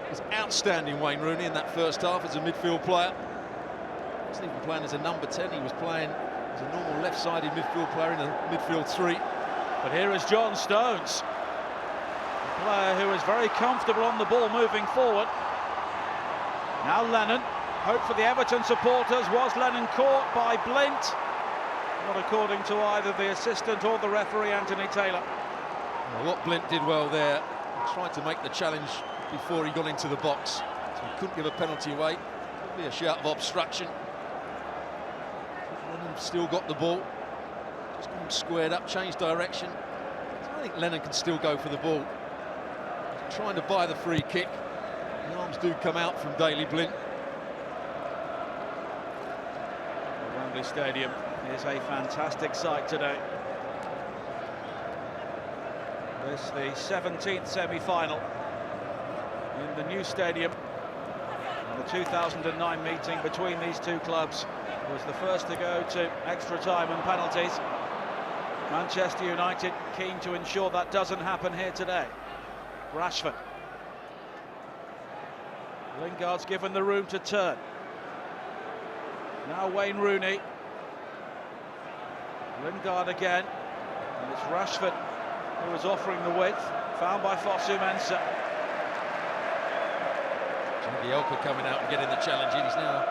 It was outstanding, Wayne Rooney, in that first half as a midfield player. He wasn't even playing as a number 10, he was playing as a normal left-sided midfield player in a midfield three. But here is John Stones, a player who is very comfortable on the ball moving forward. Now Lennon, hope for the Everton supporters. Was Lennon caught by Blint? Not according to either the assistant or the referee, Anthony Taylor. Well, what Blint did well there, he tried to make the challenge before he got into the box, so he couldn't give a penalty away. Could be a shout of obstruction. Lennon still got the ball, just got him squared up, changed direction. So I think Lennon can still go for the ball. He's trying to buy the free kick. The arms do come out from Daley Blind. Wembley Stadium is a fantastic sight today. This is the 17th semi-final in the new stadium. And the 2009 meeting between these two clubs was the first to go to extra time and penalties. Manchester United keen to ensure that doesn't happen here today. Rashford. Lingard's given the room to turn. Now Wayne Rooney. Lingard again. And it's Rashford who was offering the width. Found by Fosu Mensah. Elka coming out and getting the challenge in. He's now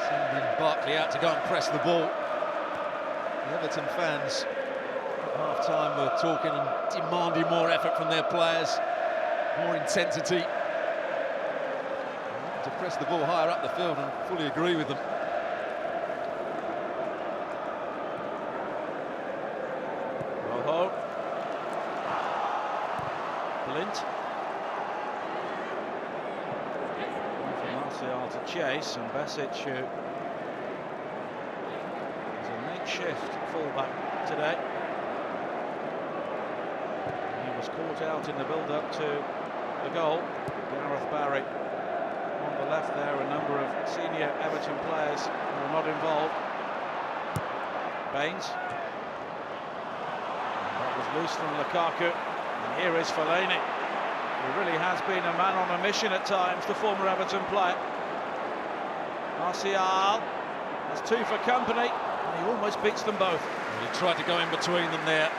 sending Barkley out to go and press the ball. The Everton fans at half-time were talking and demanding more effort from their players, more intensity, to press the ball higher up the field, and fully agree with them. Rojo. Blint. For Martial to chase, and Besic, who is a makeshift fullback today. He was caught out in the build-up to the goal. Gareth Barry on the left there, a number of senior Everton players who are not involved. Baines. That was loose from Lukaku, and here is Fellaini. He really has been a man on a mission at times, the former Everton player. Martial has two for company, and he almost beats them both. He tried to go in between them there.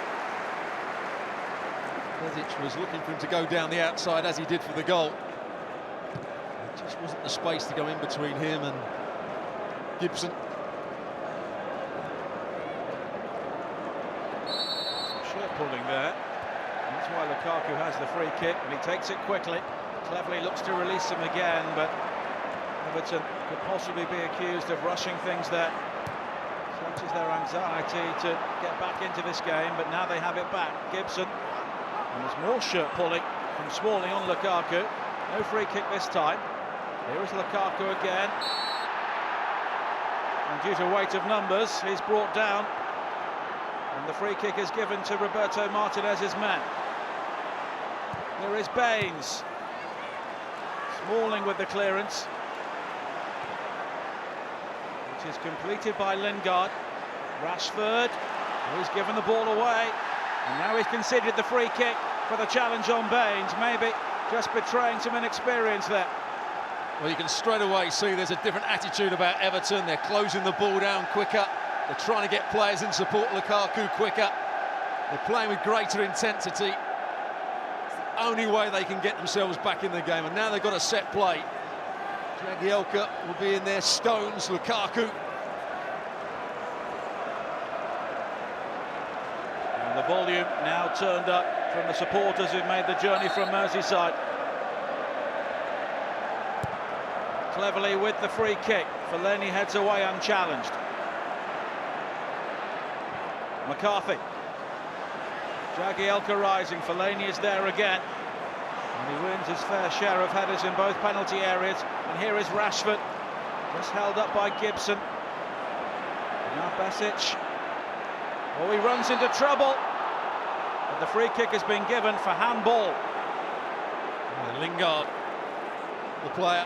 Besic was looking for him to go down the outside as he did for the goal. There just wasn't the space to go in between him and Gibson. Shirt pulling there. That's why Lukaku has the free kick, and he takes it quickly. Cleverly looks to release him again, but Everton could possibly be accused of rushing things there. Such is their anxiety to get back into this game, but now they have it back. Gibson, and there's more shirt pulling from Smalling on Lukaku. No free kick this time. Here is Lukaku again. And due to weight of numbers, he's brought down. And the free kick is given to Roberto Martinez's men. Here is Baines. Smalling with the clearance, which is completed by Lingard. Rashford, he's given the ball away, and now he's conceded the free kick for the challenge on Baines, maybe just betraying some inexperience there. Well, you can straight away see there's a different attitude about Everton. They're closing the ball down quicker. They're trying to get players in support Lukaku quicker. They're playing with greater intensity. It's the only way they can get themselves back in the game, and now they've got a set play. Jagielka will be in there, Stones, Lukaku. And the volume now turned up from the supporters who've made the journey from Merseyside. Cleverly with the free kick, Fellaini heads away unchallenged. McCarthy. Jagielka rising, Fellaini is there again. And he wins his fair share of headers in both penalty areas. And here is Rashford, just held up by Gibson. And now Besic. Oh, he runs into trouble. But the free kick has been given for handball. And Lingard, the player.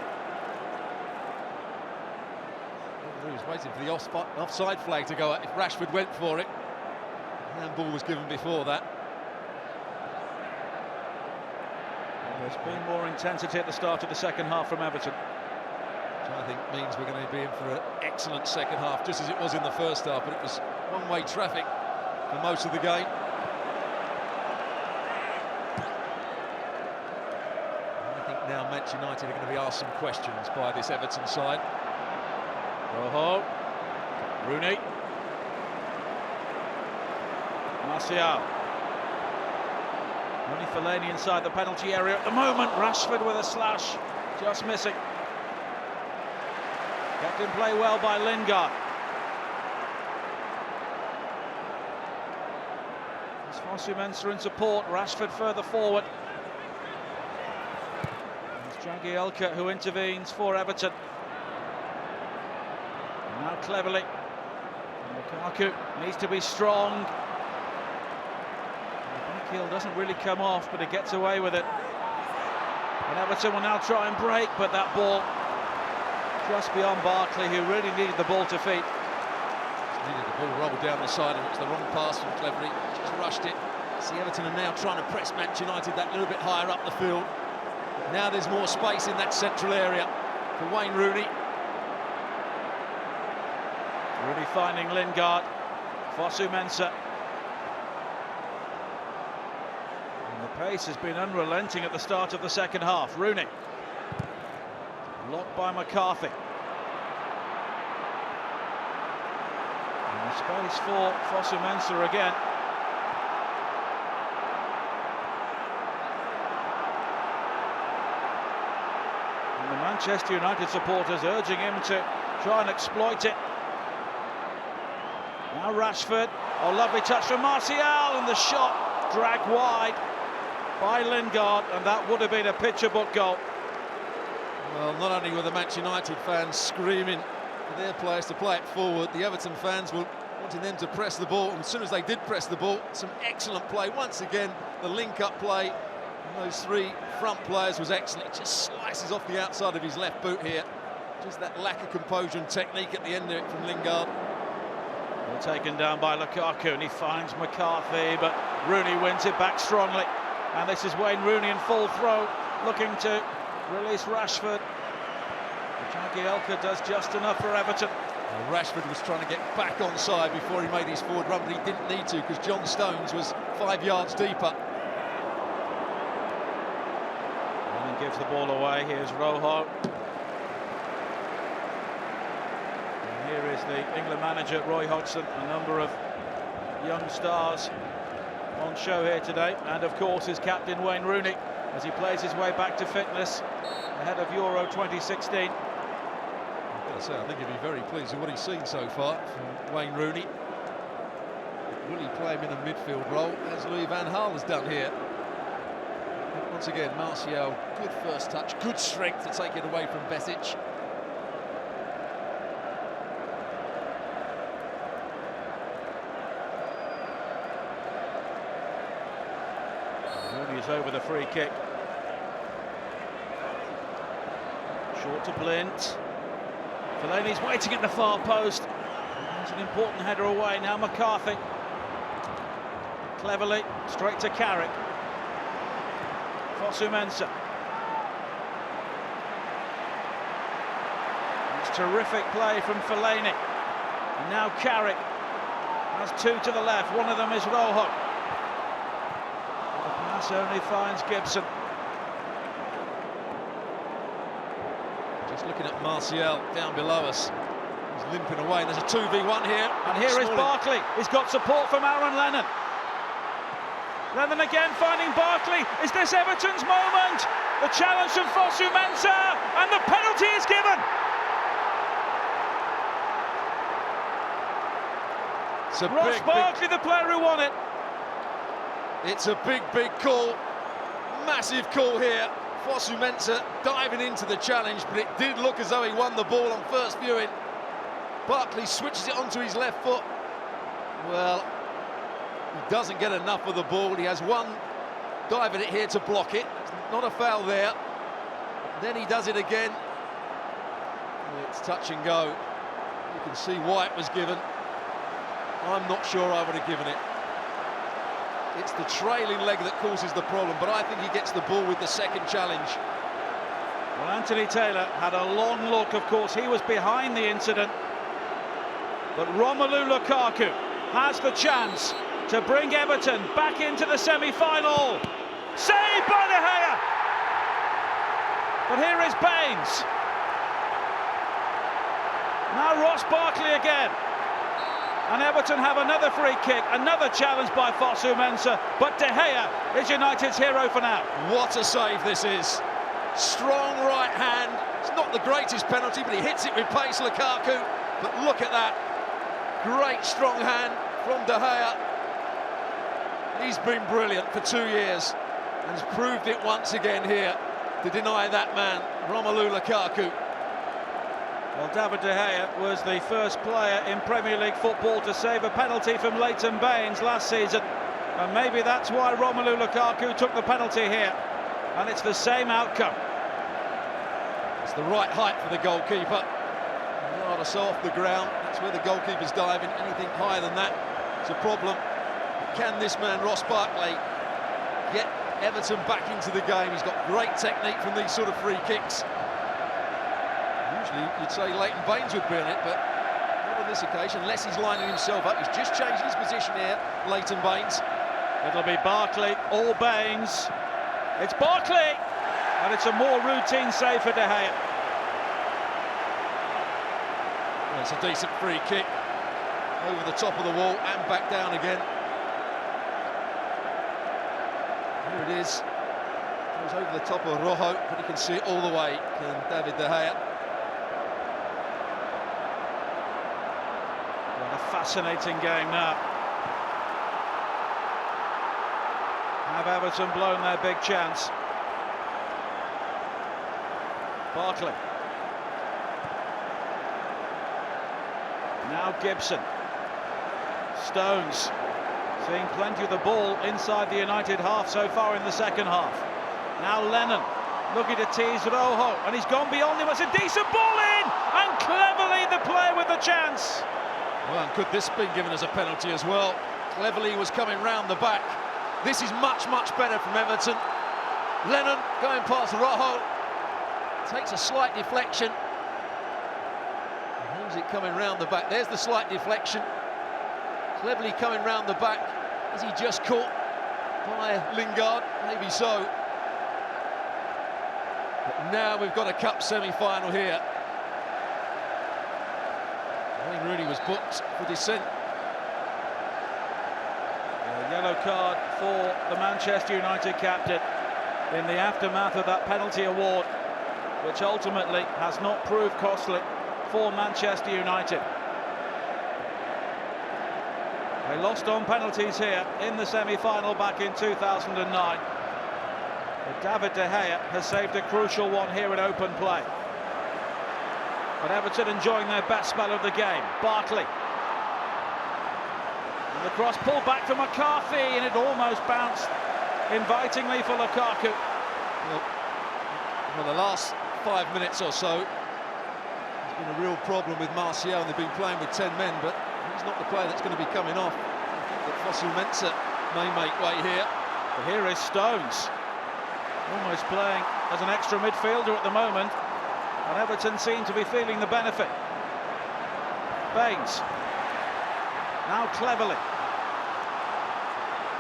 He was waiting for the offside flag to go up if Rashford went for it. Handball was given before that. There's been more intensity at the start of the second half from Everton, which I think means we're going to be in for an excellent second half, just as it was in the first half, but it was one-way traffic for most of the game. And I think now Manchester United are going to be asked some questions by this Everton side. Rojo, Rooney, Martial. Only Fellaini inside the penalty area at the moment. Rashford with a slash, just missing. Kept in play well by Lingard. As Fosu Mensah in support, Rashford further forward. It's Jagielka who intervenes for Everton. And now Cleverly. And Lukaku needs to be strong. Heel doesn't really come off, but he gets away with it. And Everton will now try and break, but that ball just beyond Barkley, who really needed the ball to feet. Just needed the ball rolled down the side, and it's the wrong pass from Cleverly. Just rushed it. See, Everton are now trying to press Manchester United that little bit higher up the field. Now there's more space in that central area for Wayne Rooney. Rooney finding Lingard. Fosu Mensah. The pace has been unrelenting at the start of the second half. Rooney. Blocked by McCarthy. And Space for Fosu-Mensah again. And the Manchester United supporters urging him to try and exploit it. Now Rashford. Oh, lovely touch from Martial, and the shot dragged wide by Lingard, and that would have been a picture-book goal. Well, not only were the Manchester United fans screaming for their players to play it forward, the Everton fans were wanting them to press the ball, and as soon as they did press the ball, some excellent play. Once again, the link-up play from those three front players was excellent. It just slices off the outside of his left boot here. Just that lack of composure and technique at the end of it from Lingard. Well, taken down by Lukaku, and he finds McCarthy, but Rooney wins it back strongly. And this is Wayne Rooney in full throw, looking to release Rashford. Jagielka does just enough for Everton. Well, Rashford was trying to get back onside before he made his forward run, but he didn't need to because John Stones was 5 yards deeper. And then gives the ball away. Here's Rojo. And here is the England manager, Roy Hodgson. A number of young stars on show here today, and of course his captain Wayne Rooney as he plays his way back to fitness ahead of Euro 2016. I think he'll be very pleased with what he's seen so far from Wayne Rooney. Will he play him in a midfield role as Louis van Gaal has done here? But once again, Martial, good first touch, good strength to take it away from Besic. Rooney is over the free kick. Short to Blint. Fellaini's waiting at the far post. There's an important header away. Now McCarthy. Cleverly, straight to Carrick. Fosu-Mensah. It's terrific play from Fellaini. And now Carrick has two to the left. One of them is Rojo. The pass only finds Gibson. Just looking at Martial down below us. He's limping away, and there's a 2v1 here. And here is Barkley. He's got support from Aaron Lennon. Lennon again finding Barkley. Is this Everton's moment? The challenge from Fosu-Mensah, and the penalty is given. Ross Barkley, the player who won it. It's a big call. Massive call here. Fosu-Mensah diving into the challenge, but it did look as though he won the ball on first viewing. Barkley switches it onto his left foot. Well, he doesn't get enough of the ball. He has one dive at it here to block it. It's not a foul there. Then he does it again. It's touch and go. You can see why it was given. I'm not sure I would have given it. It's the trailing leg that causes the problem, but I think he gets the ball with the second challenge. Well, Anthony Taylor had a long look, of course. He was behind the incident. But Romelu Lukaku has the chance to bring Everton back into the semi-final. Saved by De Gea. But here is Baines. Now Ross Barkley again. And Everton have another free kick, another challenge by Fosu-Mensah, but De Gea is United's hero for now. What a save this is. Strong right hand. It's not the greatest penalty, but he hits it with pace, Lukaku. But look at that. Great strong hand from De Gea. He's been brilliant for 2 years and has proved it once again here to deny that man, Romelu Lukaku. Well, David De Gea was the first player in Premier League football to save a penalty from Leighton Baines last season. And maybe that's why Romelu Lukaku took the penalty here. And it's the same outcome. It's the right height for the goalkeeper. Not us off the ground. That's where the goalkeeper's diving. Anything higher than that is a problem. Can this man, Ross Barkley, get Everton back into the game? He's got great technique from these sort of free kicks. Usually you'd say Leighton Baines would be in it, but not on this occasion, unless he's lining himself up. He's just changed his position here, Leighton Baines. It'll be Barkley or Baines. It's Barkley, and it's a more routine save for De Gea. Well, it's a decent free kick. over the top of the wall and back down again. Here it is. Goes over the top of Rojo, but he can see it all the way. Can David De Gea. What a fascinating game now. Have Everton blown their big chance? Barkley. Now Gibson. Stones. Seeing plenty of the ball inside the United half so far in the second half. Now Lennon looking to tease Rojo, and he's gone beyond him. It's a decent ball in, and cleverly the player with the chance. Well, and could this be given as a penalty as well? Cleverly was coming round the back. This is much, much better from Everton. Lennon going past Rojo. Takes a slight deflection. Who's it coming round the back? There's the slight deflection. Cleverly coming round the back. Is he just caught by Lingard? Maybe so. But now we've got a cup semi-final here. Wayne Rooney was booked for dissent. A yellow card for the Manchester United captain in the aftermath of that penalty award, which ultimately has not proved costly for Manchester United. They lost on penalties here in the semi-final back in 2009. But David De Gea has saved a crucial one here in open play. But Everton enjoying their best spell of the game. Barkley. And the cross pulled back to McCarthy, and it almost bounced invitingly for Lukaku. Well, the last 5 minutes or so, there's been a real problem with Martial, and they've been playing with 10 men, but he's not the player that's going to be coming off. I think that Fosu Mensah may make way here. But here is Stones, almost playing as an extra midfielder at the moment, and Everton seem to be feeling the benefit. Baines, now Cleverly.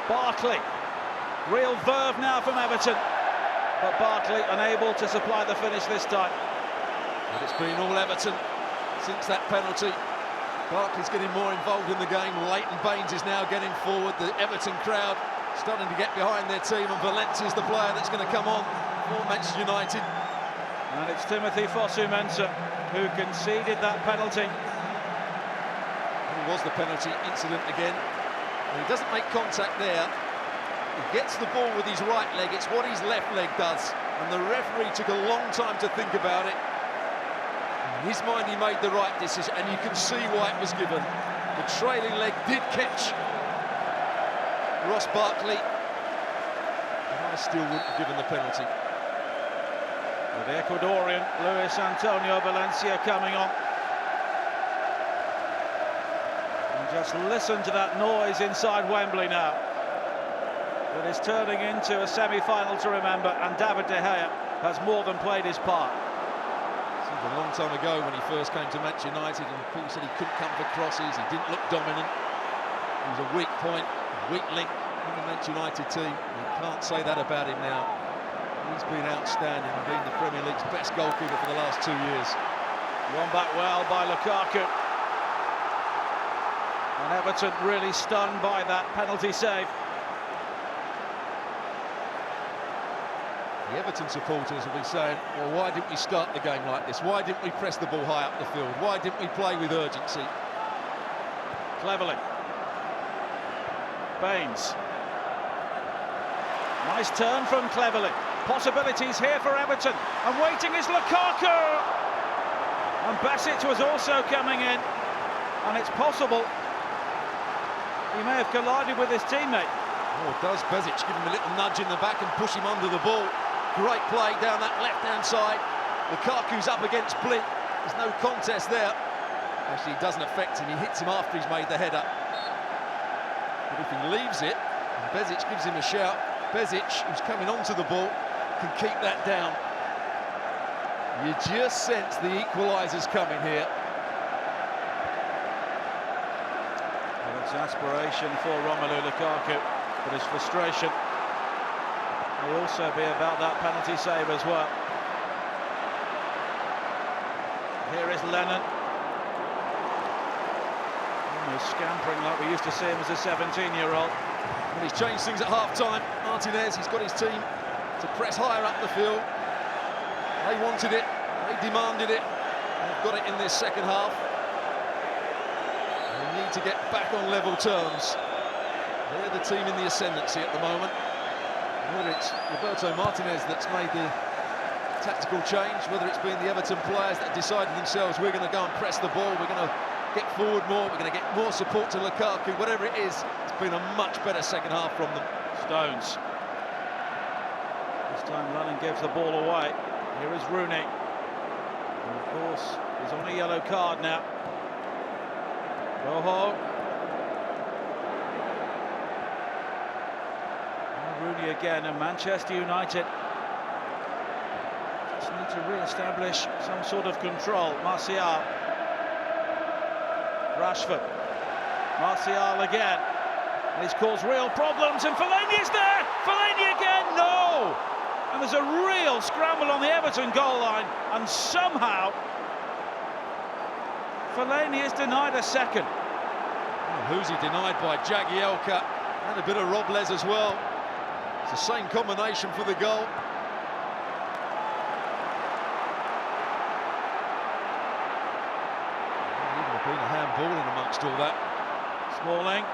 Barkley, real verve now from Everton, but Barkley unable to supply the finish this time. But it's been all Everton since that penalty. Barkley's getting more involved in the game. Leighton Baines is now getting forward. The Everton crowd starting to get behind their team, and Valencia's the player that's going to come on for Manchester United. And it's Timothy Fosu Mensah who conceded that penalty. It was the penalty incident again. And he doesn't make contact there. He gets the ball with his right leg. It's what his left leg does. And the referee took a long time to think about it. In his mind, he made the right decision, and you can see why it was given. The trailing leg did catch Ross Barkley, and I still wouldn't have given the penalty. With the Ecuadorian Luis Antonio Valencia coming on. And just listen to that noise inside Wembley now. It is turning into a semi-final to remember, and David De Gea has more than played his part. Seems a long time ago when he first came to Manchester United, and people said he couldn't come for crosses, he didn't look dominant, he was a weak point, weak link in the Manchester United team. You can't say that about him now. He's been outstanding and been the Premier League's best goalkeeper for the last 2 years. Won back well by Lukaku. And Everton really stunned by that penalty save. The Everton supporters will be saying, well, why didn't we start the game like this? Why didn't we press the ball high up the field? Why didn't we play with urgency? Cleverly. Baines. Nice turn from Cleverly. Possibilities here for Everton. And waiting is Lukaku. And Besic was also coming in. And it's possible he may have collided with his teammate. Oh, does Besic give him a little nudge in the back and push him under the ball? Great play down that left-hand side. Lukaku's up against Blind. There's no contest there. Actually, it doesn't affect him. He hits him after he's made the header. But if he leaves it, and Besic gives him a shout, Besic, who's coming onto the ball, can keep that down. You just sense the equalisers coming here. Well, it's aspiration for Romelu Lukaku, but his frustration may also be about that penalty save as well. Here is Lennon. Almost scampering like we used to see him as a 17-year-old. And he's changed things at half-time. Martinez, he's got his team to press higher up the field. They wanted it, they demanded it. They've got it in this second half. They need to get back on level terms. They're the team in the ascendancy at the moment. Whether it's Roberto Martinez that's made the tactical change, whether it's been the Everton players that decided themselves, we're going to go and press the ball, we're going to get forward more, we're going to get more support to Lukaku, whatever it is, it's been a much better second half from them. Stones. This time Lennon gives the ball away. Here is Rooney. And of course, he's on a yellow card now. Rojo. And Rooney again, and Manchester United just need to re-establish some sort of control. Martial. Rashford. Martial again. And he's caused real problems, and Fellaini is there! Fellaini again, no! And there's a real scramble on the Everton goal line, and somehow Fellaini is denied a second. Oh, who's he denied by? Jagielka and a bit of Robles as well. It's the same combination for the goal. Might even have been a handball in amongst all that. Smalling.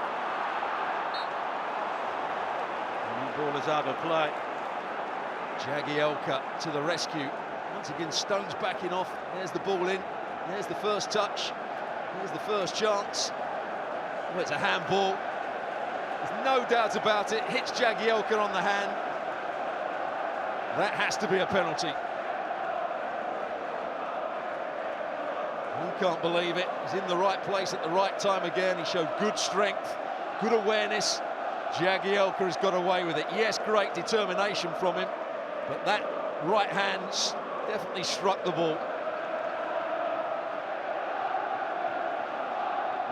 And the ball is out of play. Jagielka to the rescue. Once again, Stones backing off. There's the ball in. There's the first touch. There's the first chance. Well, it's a handball. There's no doubt about it. Hits Jagielka on the hand. That has to be a penalty. He can't believe it. He's in the right place at the right time again. He showed good strength, good awareness. Jagielka has got away with it. Yes, great determination from him, but that right hand definitely struck the ball.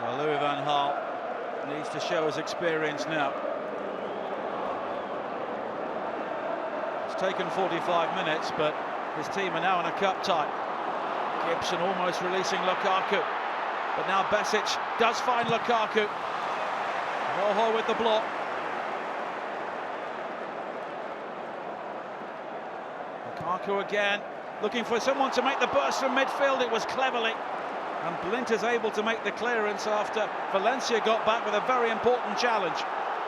Well, Louis van Gaal needs to show his experience now. It's taken 45 minutes, but his team are now in a cup tie. Gibson almost releasing Lukaku, but now Besic does find Lukaku. Rojo with the block. Lukaku again, looking for someone to make the burst from midfield. It was cleverly. And Blint is able to make the clearance after Valencia got back with a very important challenge.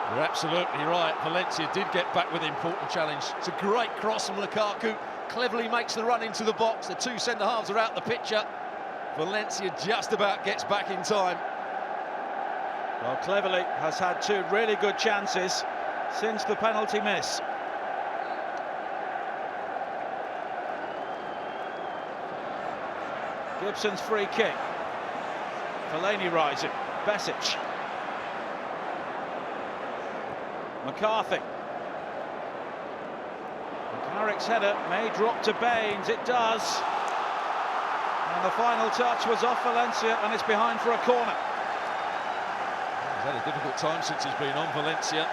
You're absolutely right. Valencia did get back with an important challenge. It's a great cross from Lukaku. Cleverly makes the run into the box. The two centre-halves are out the picture. Valencia just about gets back in time. Well, Cleverly has had two really good chances since the penalty miss. Gibson's free kick. Fellaini rising. Besic. McCarthy. Carrick's header may drop to Baines. It does. And the final touch was off Valencia, and it's behind for a corner. He's had a difficult time since he's been on Valencia.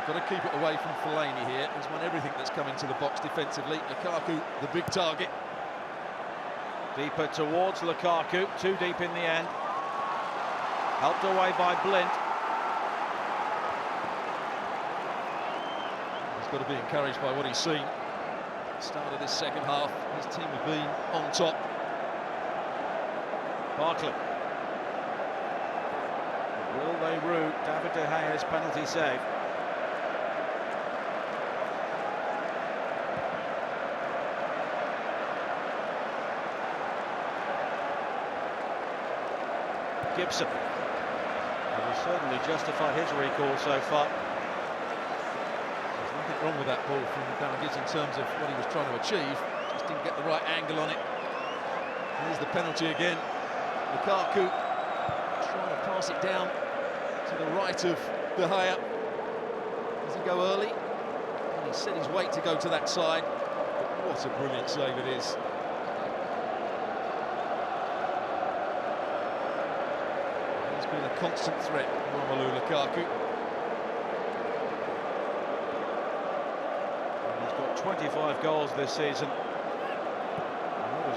Got to keep it away from Fellaini here. He's won everything that's come into the box defensively. Lukaku, the big target. Deeper towards Lukaku, too deep in the end. Helped away by Blint. He's got to be encouraged by what he's seen. Start of this second half, his team have been on top. Barkley. Will they rue David De Gea's penalty save? Gibson. He will certainly justify his recall so far. There's nothing wrong with that ball from Darren Gibbs in terms of what he was trying to achieve. Just didn't get the right angle on it. Here's the penalty again. Lukaku trying to pass it down to the right of De Gea. Does he go early? And he set his weight to go to that side. But what a brilliant save it is. Been a constant threat, Romelu Lukaku. And he's got 25 goals this season.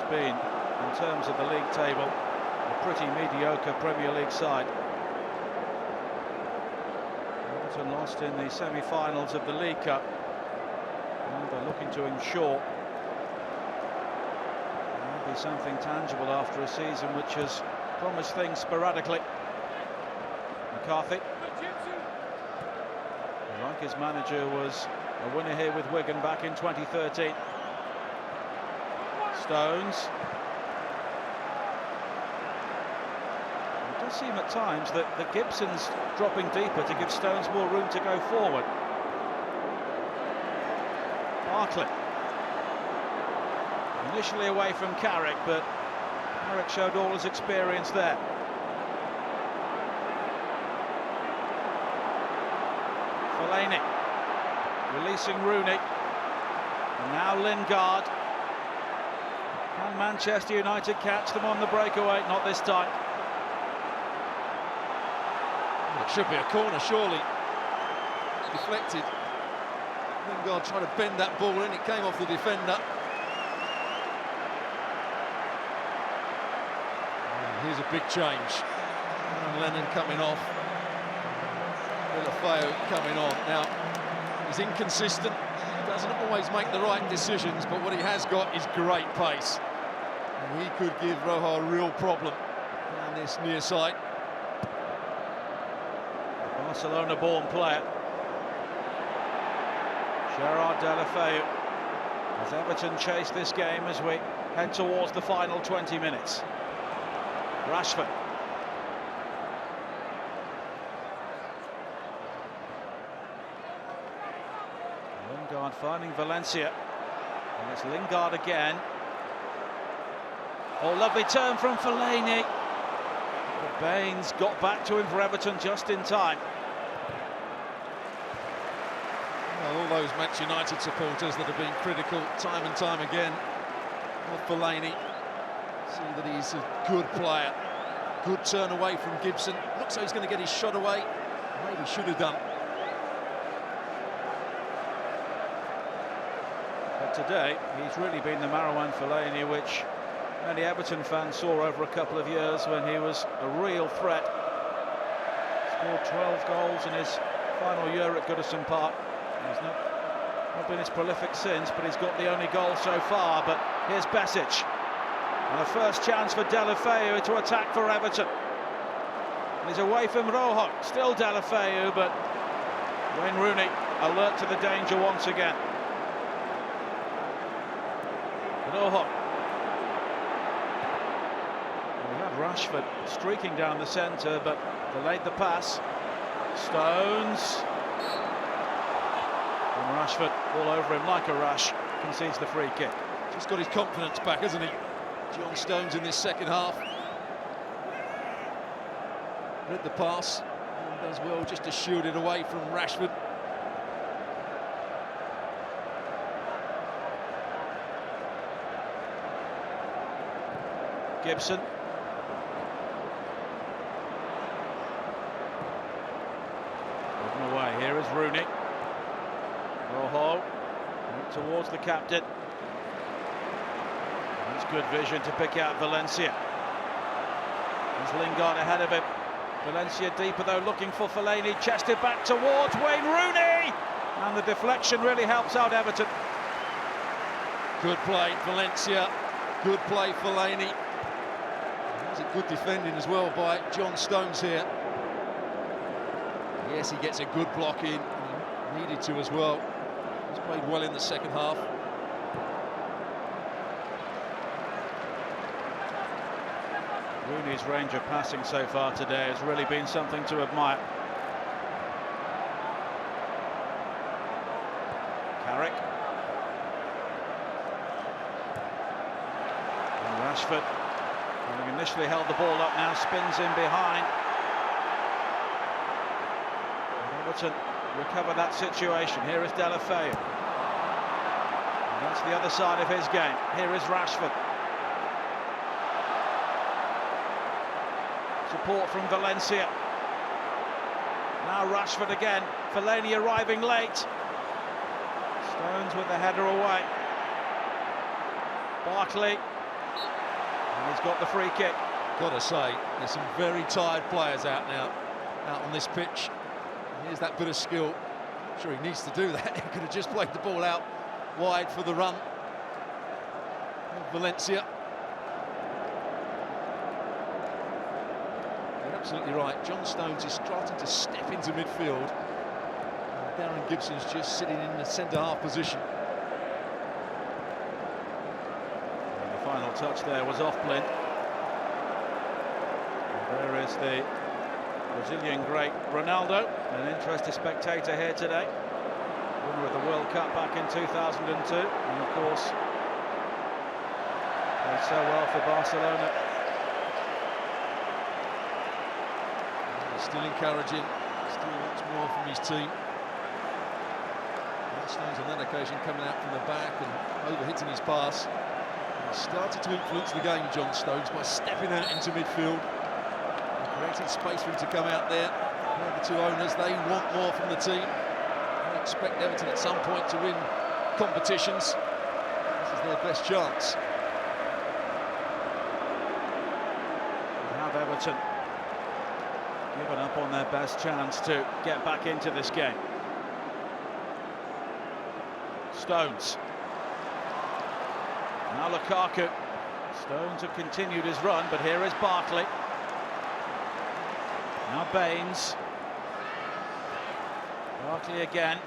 who's been, in terms of the league table, a pretty mediocre Premier League side. Everton lost in the semi-finals of the League Cup. Now they're looking to ensure there'll be something tangible after a season which has promised things sporadically. McCarthy, like his manager, was a winner here with Wigan back in 2013. Stones. It does seem at times that Gibson's dropping deeper to give Stones more room to go forward. Barkley. Initially away from Carrick, but Carrick showed all his experience there. Fellaini releasing Rooney, and now Lingard. Can Manchester United catch them on the breakaway? Not this time. It should be a corner, surely. Deflected. Lingard trying to bend that ball in, it came off the defender. And here's a big change. And Lennon coming off. Deulofeu coming on. Now, he's inconsistent, doesn't always make the right decisions, but what he has got is great pace. And he could give Rojo a real problem down this near side. Barcelona-born player. Gerard Deulofeu, as Everton chase this game as we head towards the final 20 minutes. Rashford. Lingard finding Valencia, and it's Lingard again. Oh, lovely turn from Fellaini. But Baines got back to him for Everton just in time. Well, all those Manchester United supporters that have been critical time and time again of Fellaini see that he's a good player. Good turn away from Gibson. Looks like he's going to get his shot away. Maybe should have done. Today, he's really been the Marouane Fellaini, which many Everton fans saw over a couple of years when he was a real threat. Scored 12 goals in his final year at Goodison Park. He's not been as prolific since, but he's got the only goal so far. But here's Besic. And the first chance for Deulofeu to attack for Everton. And he's away from Rojo. Still Deulofeu, but Wayne Rooney alert to the danger once again. Rojo. We had Rashford streaking down the centre, but delayed the pass. Stones. And Rashford all over him like a rash, concedes the free kick. Just got his confidence back, hasn't he? John Stones in this second half. Read the pass and does well just to shield it away from Rashford. Gibson. Moving away, here is Rooney. Rojo towards the captain. That's good vision to pick out Valencia. There's Lingard ahead of him. Valencia deeper though, looking for Fellaini, chested back towards Wayne Rooney! And the deflection really helps out Everton. Good play, Valencia. Good play, Fellaini. There's a good defending as well by John Stones here. Yes, he gets a good block in, and he needed to as well. He's played well in the second half. Rooney's range of passing so far today has really been something to admire. Carrick. And Rashford, having initially held the ball up, now spins in behind. And Everton recover that situation. Here is Deulofeu. And that's the other side of his game. Here is Rashford. Support from Valencia. Now Rashford again. Fellaini arriving late. Stones with the header away. Barkley. And he's got the free kick. Gotta say, there's some very tired players out now, out on this pitch. Here's that bit of skill. I'm sure he needs to do that. He could have just played the ball out wide for the run. Valencia. You're absolutely right. John Stones is starting to step into midfield. And Darren Gibson's just sitting in the centre-half position. And the final touch there was off Blin. There is the Brazilian great Ronaldo, an interested spectator here today. Winner of the World Cup back in 2002, and of course played so well for Barcelona. He's still encouraging, still wants more from his team. Stones on that occasion coming out from the back and over-hitting his pass. He started to influence the game, John Stones, by stepping out into midfield. Created space for him to come out there. The two owners, they want more from the team. They expect Everton at some point to win competitions. This is their best chance. And have Everton given up on their best chance to get back into this game? Stones. Now Lukaku. Stones have continued his run, but here is Barkley. Now Baines. Barkley again.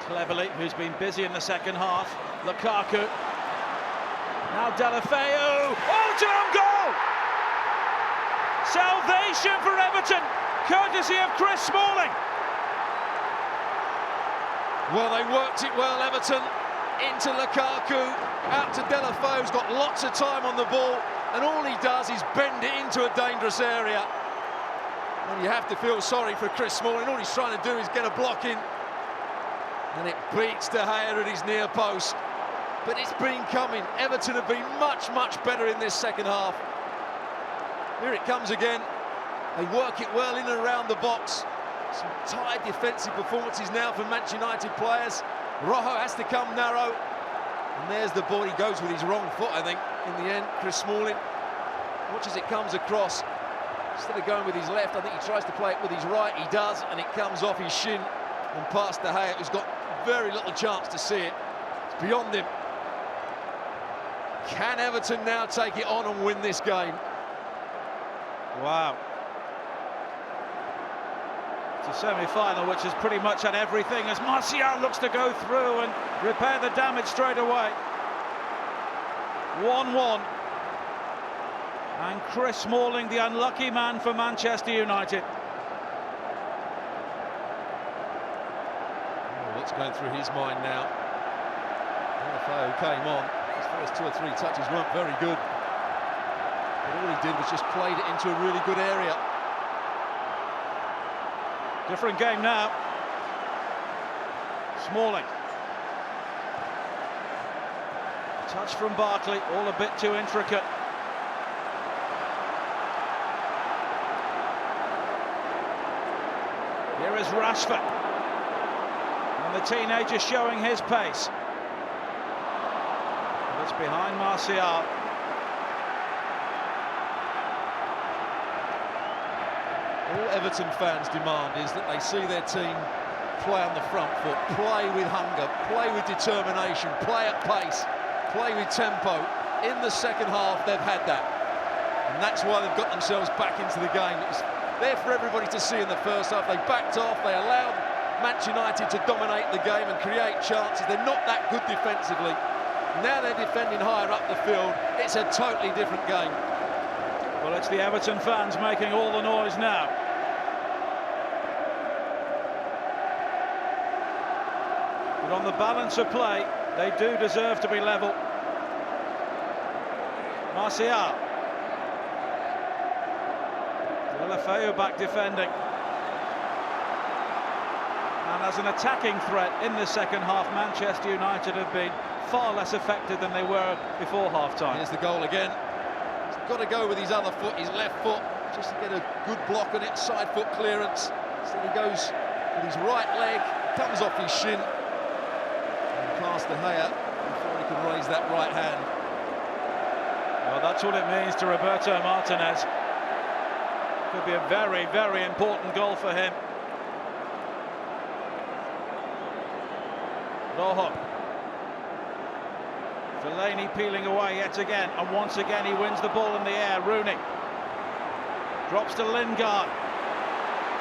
Cleverly, who's been busy in the second half. Lukaku. Now Deulofeu. Oh, goal! Salvation for Everton, courtesy of Chris Smalling. Well, they worked it well, Everton. Into Lukaku, out to Deulofeu, who's got lots of time on the ball, and all he does is bend it into a dangerous area. And you have to feel sorry for Chris Smalling. All he's trying to do is get a block in, and it beats De Gea at his near post. But it's been coming. Everton have been much, much better in this second half. Here it comes again. They work it well in and around the box. Some tired defensive performances now from Manchester United players. Rojo has to come narrow. And there's the ball. He goes with his wrong foot, I think, in the end. Chris Smalling. Watch as it comes across. Instead of going with his left, I think he tries to play it with his right. He does, and it comes off his shin and past De Gea, who's got very little chance to see it. It's beyond him. Can Everton now take it on and win this game? Wow. It's a semi-final which has pretty much had everything, as Martial looks to go through and repair the damage straight away. 1-1. And Chris Smalling, the unlucky man for Manchester United. Oh, what's going through his mind now? Deulofeu came on. His first 2 or 3 touches weren't very good. But all he did was just played it into a really good area. Different game now. Smalling. Touch from Barkley, all a bit too intricate. Here is Rashford. And the teenager showing his pace. But it's behind Martial. All Everton fans demand is that they see their team play on the front foot, play with hunger, play with determination, play at pace, play with tempo. In the second half, they've had that. And that's why they've got themselves back into the game. It was there for everybody to see in the first half. They backed off, they allowed Manchester United to dominate the game and create chances. They're not that good defensively. Now they're defending higher up the field. It's a totally different game. Well, it's the Everton fans making all the noise now. But on the balance of play, they do deserve to be level. Martial. Deulofeu back defending. And as an attacking threat in the second half, Manchester United have been far less effective than they were before half-time. Here's the goal again. He's got to go with his other foot, his left foot, just to get a good block on it, side foot clearance. Instead he goes with his right leg, comes off his shin, and past De Gea before he can raise that right hand. Well, that's what it means to Roberto Martinez. Could be a very, very important goal for him. Rojo. Fellaini peeling away yet again, and once again he wins the ball in the air. Rooney drops to Lingard.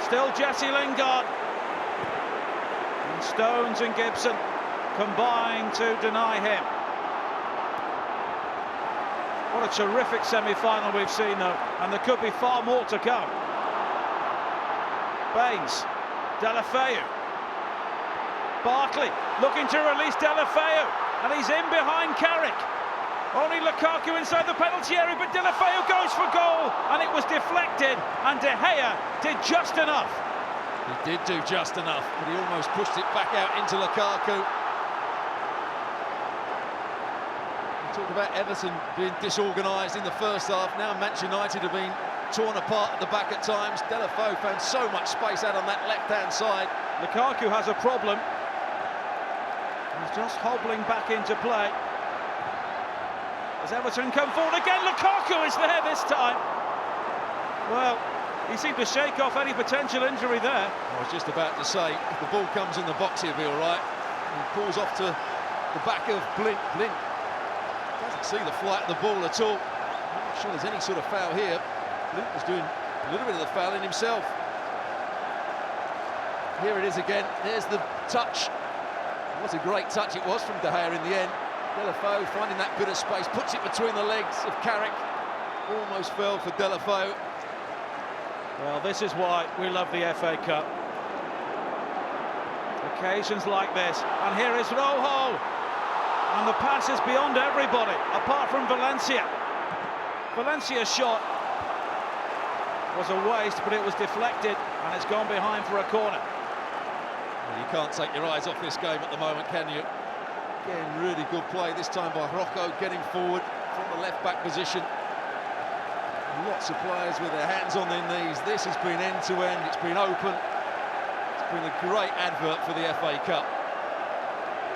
Still Jesse Lingard. And Stones and Gibson combine to deny him. What a terrific semi-final we've seen, though, and there could be far more to come. Baines, Deulofeu, Barkley looking to release Deulofeu, and he's in behind Carrick. Only Lukaku inside the penalty area, but Deulofeu goes for goal, and it was deflected, and De Gea did just enough. He did do just enough, but he almost pushed it back out into Lukaku. Talked about Everton being disorganised in the first half. Now Manchester United have been torn apart at the back at times. Deulofeu found so much space out on that left-hand side. Lukaku has a problem. He's just hobbling back into play. As Everton come forward again, Lukaku is there this time. Well, he seemed to shake off any potential injury there. I was just about to say, if the ball comes in the box, he'll be all right. He pulls off to the back of Blint. Blint doesn't see the flight of the ball at all. I'm not sure there's any sort of foul here. Blint was doing a little bit of the fouling himself. Here it is again. There's the touch. What a great touch it was from De Gea in the end. Deulofeu finding that bit of space, puts it between the legs of Carrick. Almost fell for Deulofeu. Well, this is why we love the FA Cup. Occasions like this, and here is Rojo. And the pass is beyond everybody, apart from Valencia. Valencia's shot was a waste, but it was deflected, and it's gone behind for a corner. Well, you can't take your eyes off this game at the moment, can you? Again, really good play, this time by Rocco, getting forward from the left-back position. Lots of players with their hands on their knees. This has been end-to-end, it's been open. It's been a great advert for the FA Cup.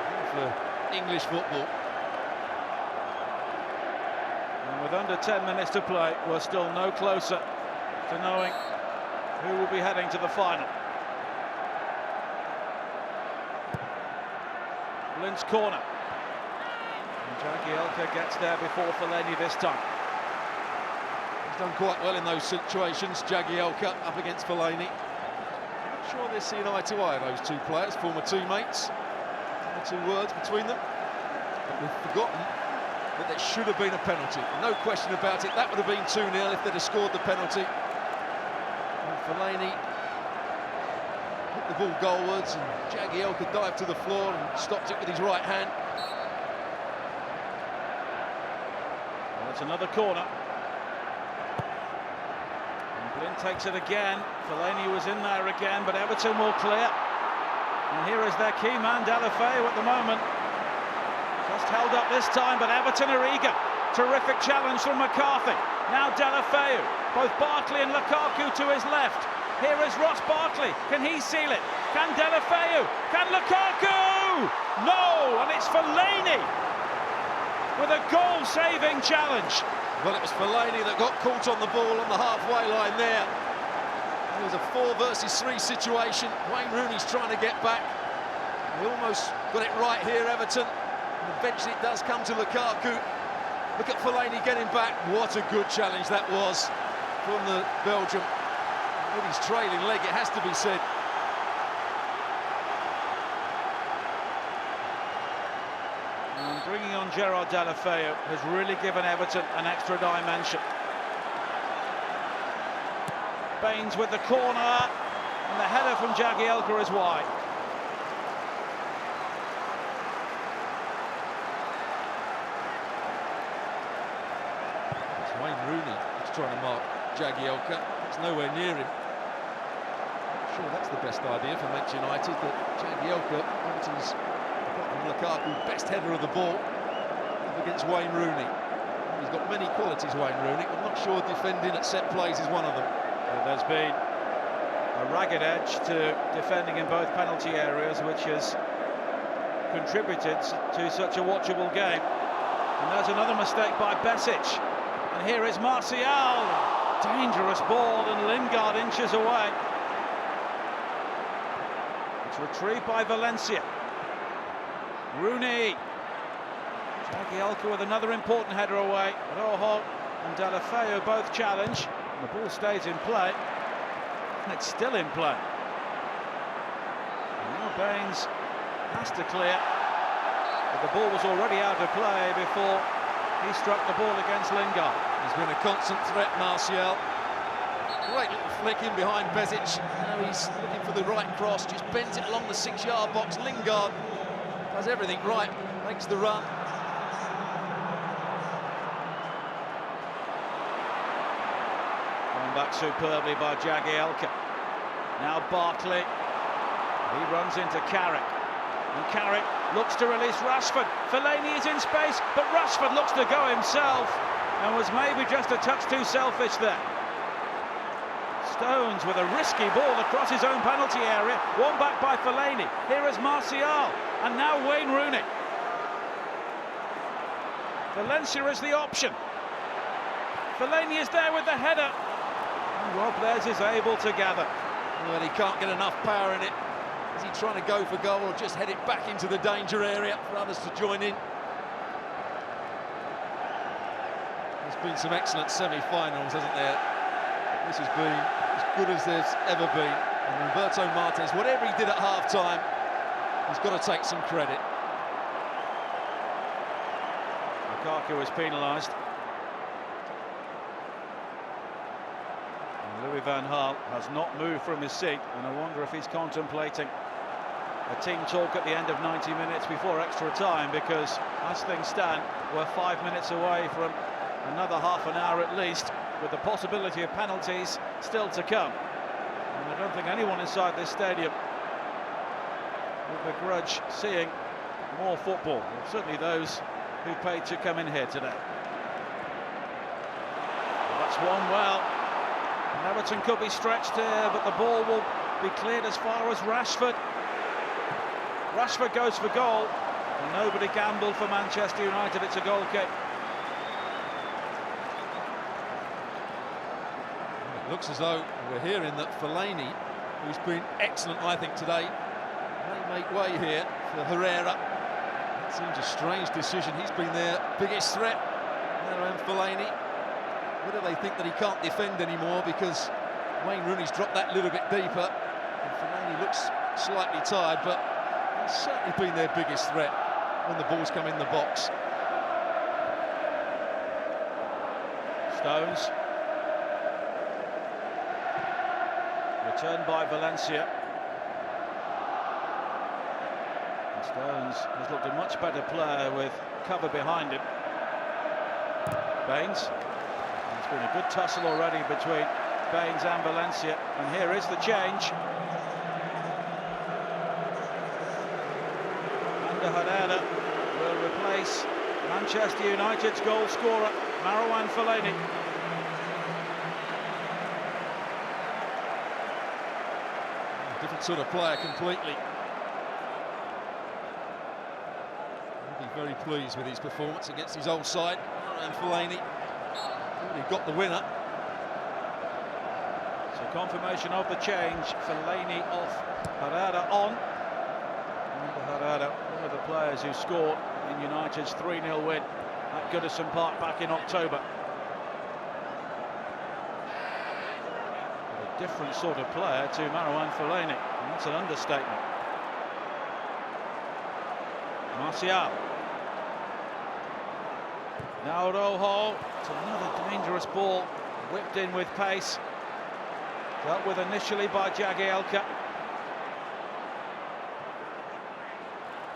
And for English football. And with under 10 minutes to play, we're still no closer to knowing who will be heading to the final. Blint's corner. And Jagielka gets there before Fellaini this time. He's done quite well in those situations, Jagielka up against Fellaini. Not sure they're seeing eye to eye, those two players, former teammates. One or two words between them. But we've forgotten that there should have been a penalty. No question about it, that would have been 2-0 if they'd have scored the penalty. And Fellaini hit the ball goalwards, and Jagielka dived to the floor and stopped it with his right hand. Well, it's another corner. And Blint takes it again. Fellaini was in there again, but Everton will clear. And here is their key man, Deulofeu, at the moment. Just held up this time, but Everton are eager. Terrific challenge from McCarthy. Now Deulofeu, both Barkley and Lukaku to his left. Here is Ross Barkley. Can he seal it? Can Deulofeu? Can Lukaku? No, and it's Fellaini with a goal-saving challenge. Well, it was Fellaini that got caught on the ball on the halfway line there. It was a 4 versus 3 situation. Wayne Rooney's trying to get back. They almost got it right here, Everton. And eventually it does come to Lukaku. Look at Fellaini getting back. What a good challenge that was from the Belgium. With his trailing leg, it has to be said. And bringing on Gerard Deulofeu has really given Everton an extra dimension. Baines with the corner, and the header from Jagielka is wide. It's Wayne Rooney who's trying to mark Jagielka. It's nowhere near him. I'm sure that's the best idea for Manchester United, that Jagielka, Everton's, apart from Lukaku, best header of the ball, up against Wayne Rooney. He's got many qualities, Wayne Rooney. I'm not sure defending at set plays is one of them. Well, there's been a ragged edge to defending in both penalty areas, which has contributed to such a watchable game. And there's another mistake by Besic. And here is Martial. Dangerous ball, and Lingard inches away. It's retrieved by Valencia. Rooney. Jagielka with another important header away. Rojo and Deulofeu both challenge. And the ball stays in play. And it's still in play. And now Baines has to clear. But the ball was already out of play before he struck the ball against Lingard. He's been a constant threat, Martial. Great little flick in behind Bezic. Now he's looking for the right cross, just bends it along the 6-yard box. Lingard does everything right, makes the run. Going back superbly by Jagielka. Now Barkley. He runs into Carrick. And Carrick looks to release Rashford. Fellaini is in space, but Rashford looks to go himself and was maybe just a touch too selfish there. Stones with a risky ball across his own penalty area. One back by Fellaini. Here is Martial, and now Wayne Rooney. Valencia is the option. Fellaini is there with the header. And Rob Les is able to gather. Well, he can't get enough power in it. Is he trying to go for goal or just head it back into the danger area for others to join in? There's been some excellent semi-finals, hasn't there? This has been as good as there's ever been. And Roberto Martinez, whatever he did at half-time, he's got to take some credit. Lukaku is penalised. Louis van Gaal has not moved from his seat, and I wonder if he's contemplating a team talk at the end of 90 minutes before extra time, because as things stand, we're 5 minutes away from another half an hour at least, with the possibility of penalties still to come. And I don't think anyone inside this stadium would begrudge seeing more football, well, certainly those who paid to come in here today. Well, that's one well. And Everton could be stretched here, but the ball will be cleared as far as Rashford. Rashford goes for goal, and nobody gambled for Manchester United. It's a goal kick. It looks as though we're hearing that Fellaini, who's been excellent, I think, today, may make way here for Herrera. It seems a strange decision. He's been their biggest threat. Now, Fellaini. Whether they think that he can't defend anymore because Wayne Rooney's dropped that little bit deeper, and Fellaini looks slightly tired, but he's certainly been their biggest threat when the balls come in the box. Stones. Returned by Valencia. And Stones has looked a much better player with cover behind him. Baines. It's been a good tussle already between Baines and Valencia, and here is the change. And Herrera will replace Manchester United's goal scorer, Marouane Fellaini. Different sort of player completely. He'll be very pleased with his performance against his old side, Marouane Fellaini. He got the winner. So confirmation of the change. Fellaini off, Herrera on. And Herrera, one of the players who scored in United's 3-0 win at Goodison Park back in October. A different sort of player to Marouane Fellaini, and that's an understatement. Martial. Now Rojo, it's another dangerous ball, whipped in with pace, dealt with initially by Jagielka.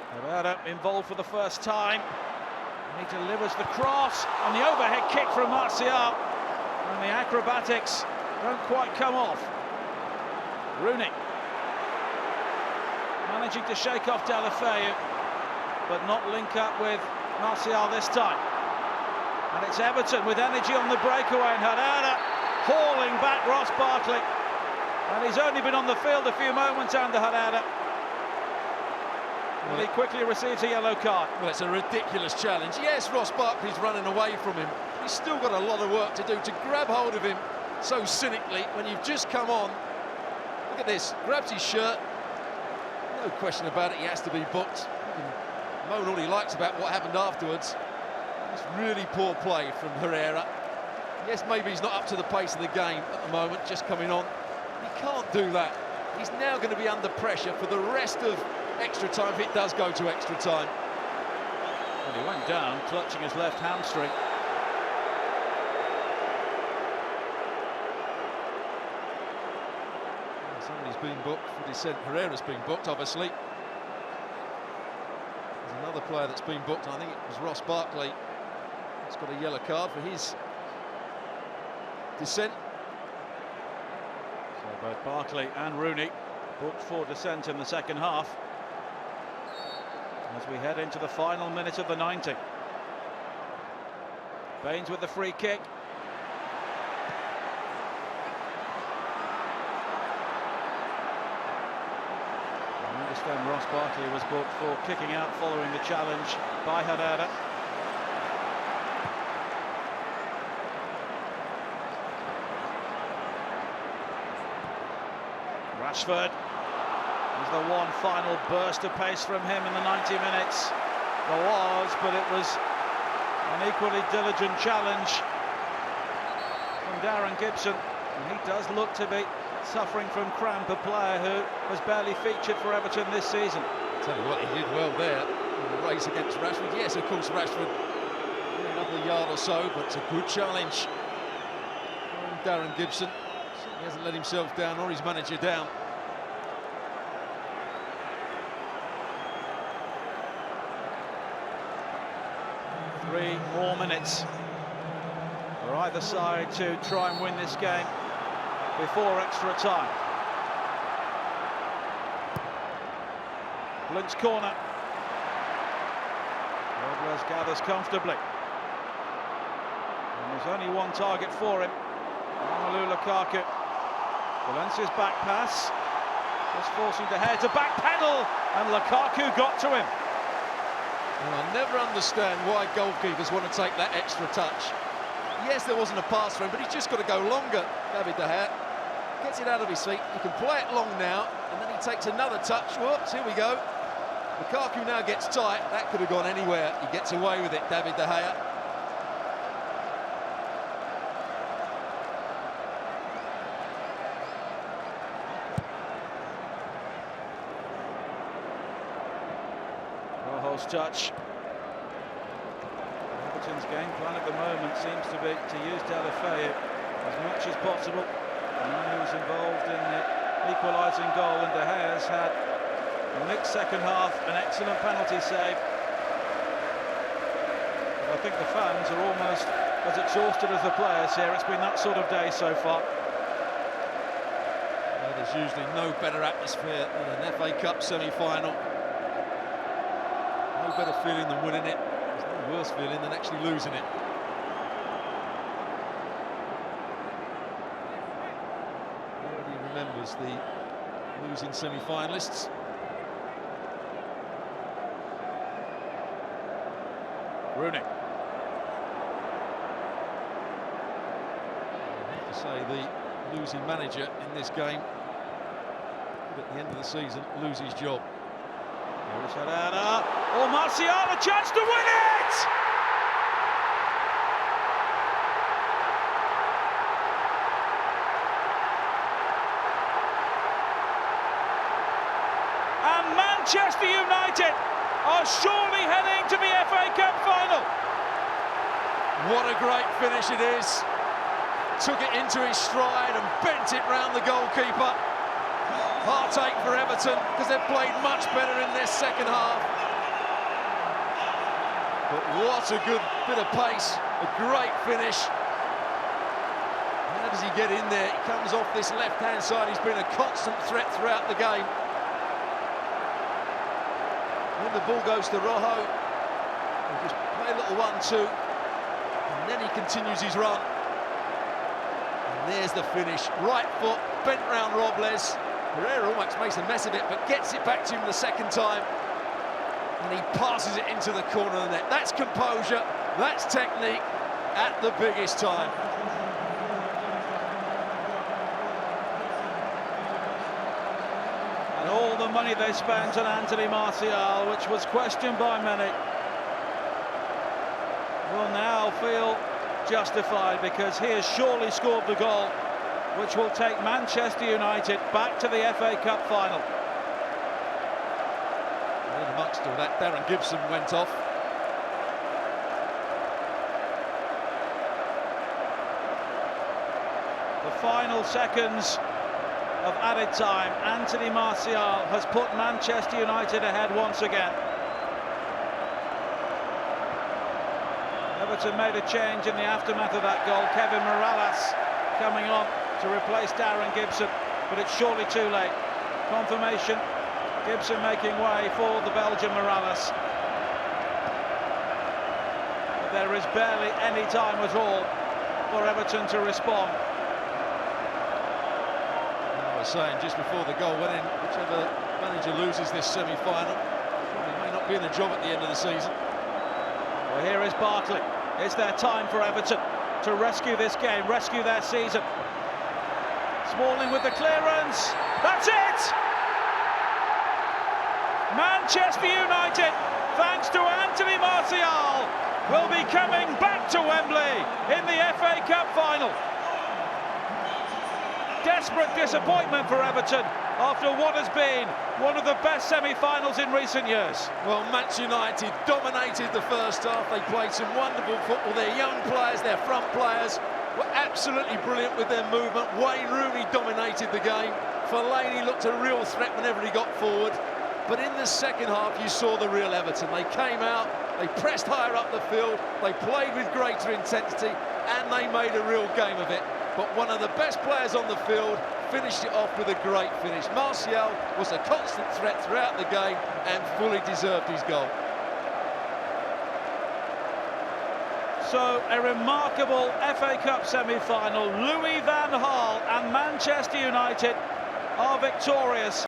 Herrera involved for the first time, and he delivers the cross, and the overhead kick from Martial, and the acrobatics don't quite come off. Rooney managing to shake off Deulofeu, but not link up with Martial this time. And it's Everton with energy on the breakaway, and Herrera hauling back Ross Barkley. And he's only been on the field a few moments under Herrera. And he quickly receives a yellow card. Well, it's a ridiculous challenge. Yes, Ross Barkley's running away from him. He's still got a lot of work to do to grab hold of him so cynically when you've just come on. Look at this, grabs his shirt. No question about it, he has to be booked. He can moan all he likes about what happened afterwards. It's really poor play from Herrera. Yes, maybe he's not up to the pace of the game at the moment, just coming on. He can't do that. He's now going to be under pressure for the rest of extra time if it does go to extra time. Well, he went down, clutching his left hamstring. Somebody's been booked for dissent. Herrera's been booked, obviously. There's another player that's been booked. I think it was Ross Barkley. He's got a yellow card for his dissent. So both Barkley and Rooney booked for dissent in the second half, as we head into the final minute of the 90. Baines with the free kick. I understand Ross Barkley was booked for kicking out following the challenge by Herrera. Rashford. There's the one final burst of pace from him in the 90 minutes. There was, but it was an equally diligent challenge from Darren Gibson. And he does look to be suffering from cramp, a player who has barely featured for Everton this season. I'll tell you what, he did well there in the race against Rashford. Yes, of course, Rashford another yard or so, but it's a good challenge from Darren Gibson. He hasn't let himself down or his manager down. Three more minutes for either side to try and win this game before extra time. Blinks corner. Robles gathers comfortably. And there's only one target for him. Romelu Lukaku. Valencia's back pass. Just forcing De Gea to back pedal, and Lukaku got to him. And I never understand why goalkeepers want to take that extra touch. Yes, there wasn't a pass for him, but he's just got to go longer. David De Gea gets it out of his feet. He can play it long now, and then he takes another touch. Whoops, here we go. Lukaku now gets tight. That could have gone anywhere. He gets away with it, David De Gea. Touch. Everton's game plan at the moment seems to be to use Deulofeu as much as possible. The man who was involved in the equalising goal, and De Gea's had a mixed second half, an excellent penalty save. But I think the fans are almost as exhausted as the players here. It's been that sort of day so far. Well, there's usually no better atmosphere than an FA Cup semi-final. No better feeling than winning it. There's no worse feeling than actually losing it. Nobody remembers the losing semi-finalists. Rooney. I have to say, the losing manager in this game could at the end of the season lose his job. Here's Herrera. Oh, Martial, a chance to win it! And Manchester United are surely heading to the FA Cup Final. What a great finish it is. Took it into his stride and bent it round the goalkeeper. Heartache for Everton because they've played much better in this second half. But what a good bit of pace, a great finish. How does he get in there? He comes off this left-hand side. He's been a constant threat throughout the game. When the ball goes to Rojo, he'll just play a little 1-2, and then he continues his run. And there's the finish. Right foot, bent round Robles. Herrera almost makes a mess of it, but gets it back to him the second time. And he passes it into the corner of the net. That's composure, that's technique, at the biggest time. And all the money they spent on Anthony Martial, which was questioned by many, will now feel justified, because he has surely scored the goal which will take Manchester United back to the FA Cup final. And amongst all that, Darren Gibson went off. The final seconds of added time, Anthony Martial has put Manchester United ahead once again. Everton made a change in the aftermath of that goal. Kevin Morales coming on to replace Darren Gibson, but it's surely too late. Confirmation, Gibson making way for the Belgian Morales. But there is barely any time at all for Everton to respond. I was saying just before the goal went in, whichever manager loses this semi-final, he may not be in a job at the end of the season. Well, here is Barkley. It's their time for Everton to rescue this game, rescue their season. Smalling with the clearance. That's it! Manchester United, thanks to Anthony Martial, will be coming back to Wembley in the FA Cup final. Desperate disappointment for Everton after what has been one of the best semi-finals in recent years. Well, Manchester United dominated the first half. They played some wonderful football. Their young players, their front players, were absolutely brilliant with their movement. Wayne Rooney dominated the game. Fellaini looked a real threat whenever he got forward. But in the second half, you saw the real Everton. They came out, they pressed higher up the field, they played with greater intensity, and they made a real game of it. But one of the best players on the field finished it off with a great finish. Martial was a constant threat throughout the game and fully deserved his goal. So, a remarkable FA Cup semi-final. Louis van Gaal and Manchester United are victorious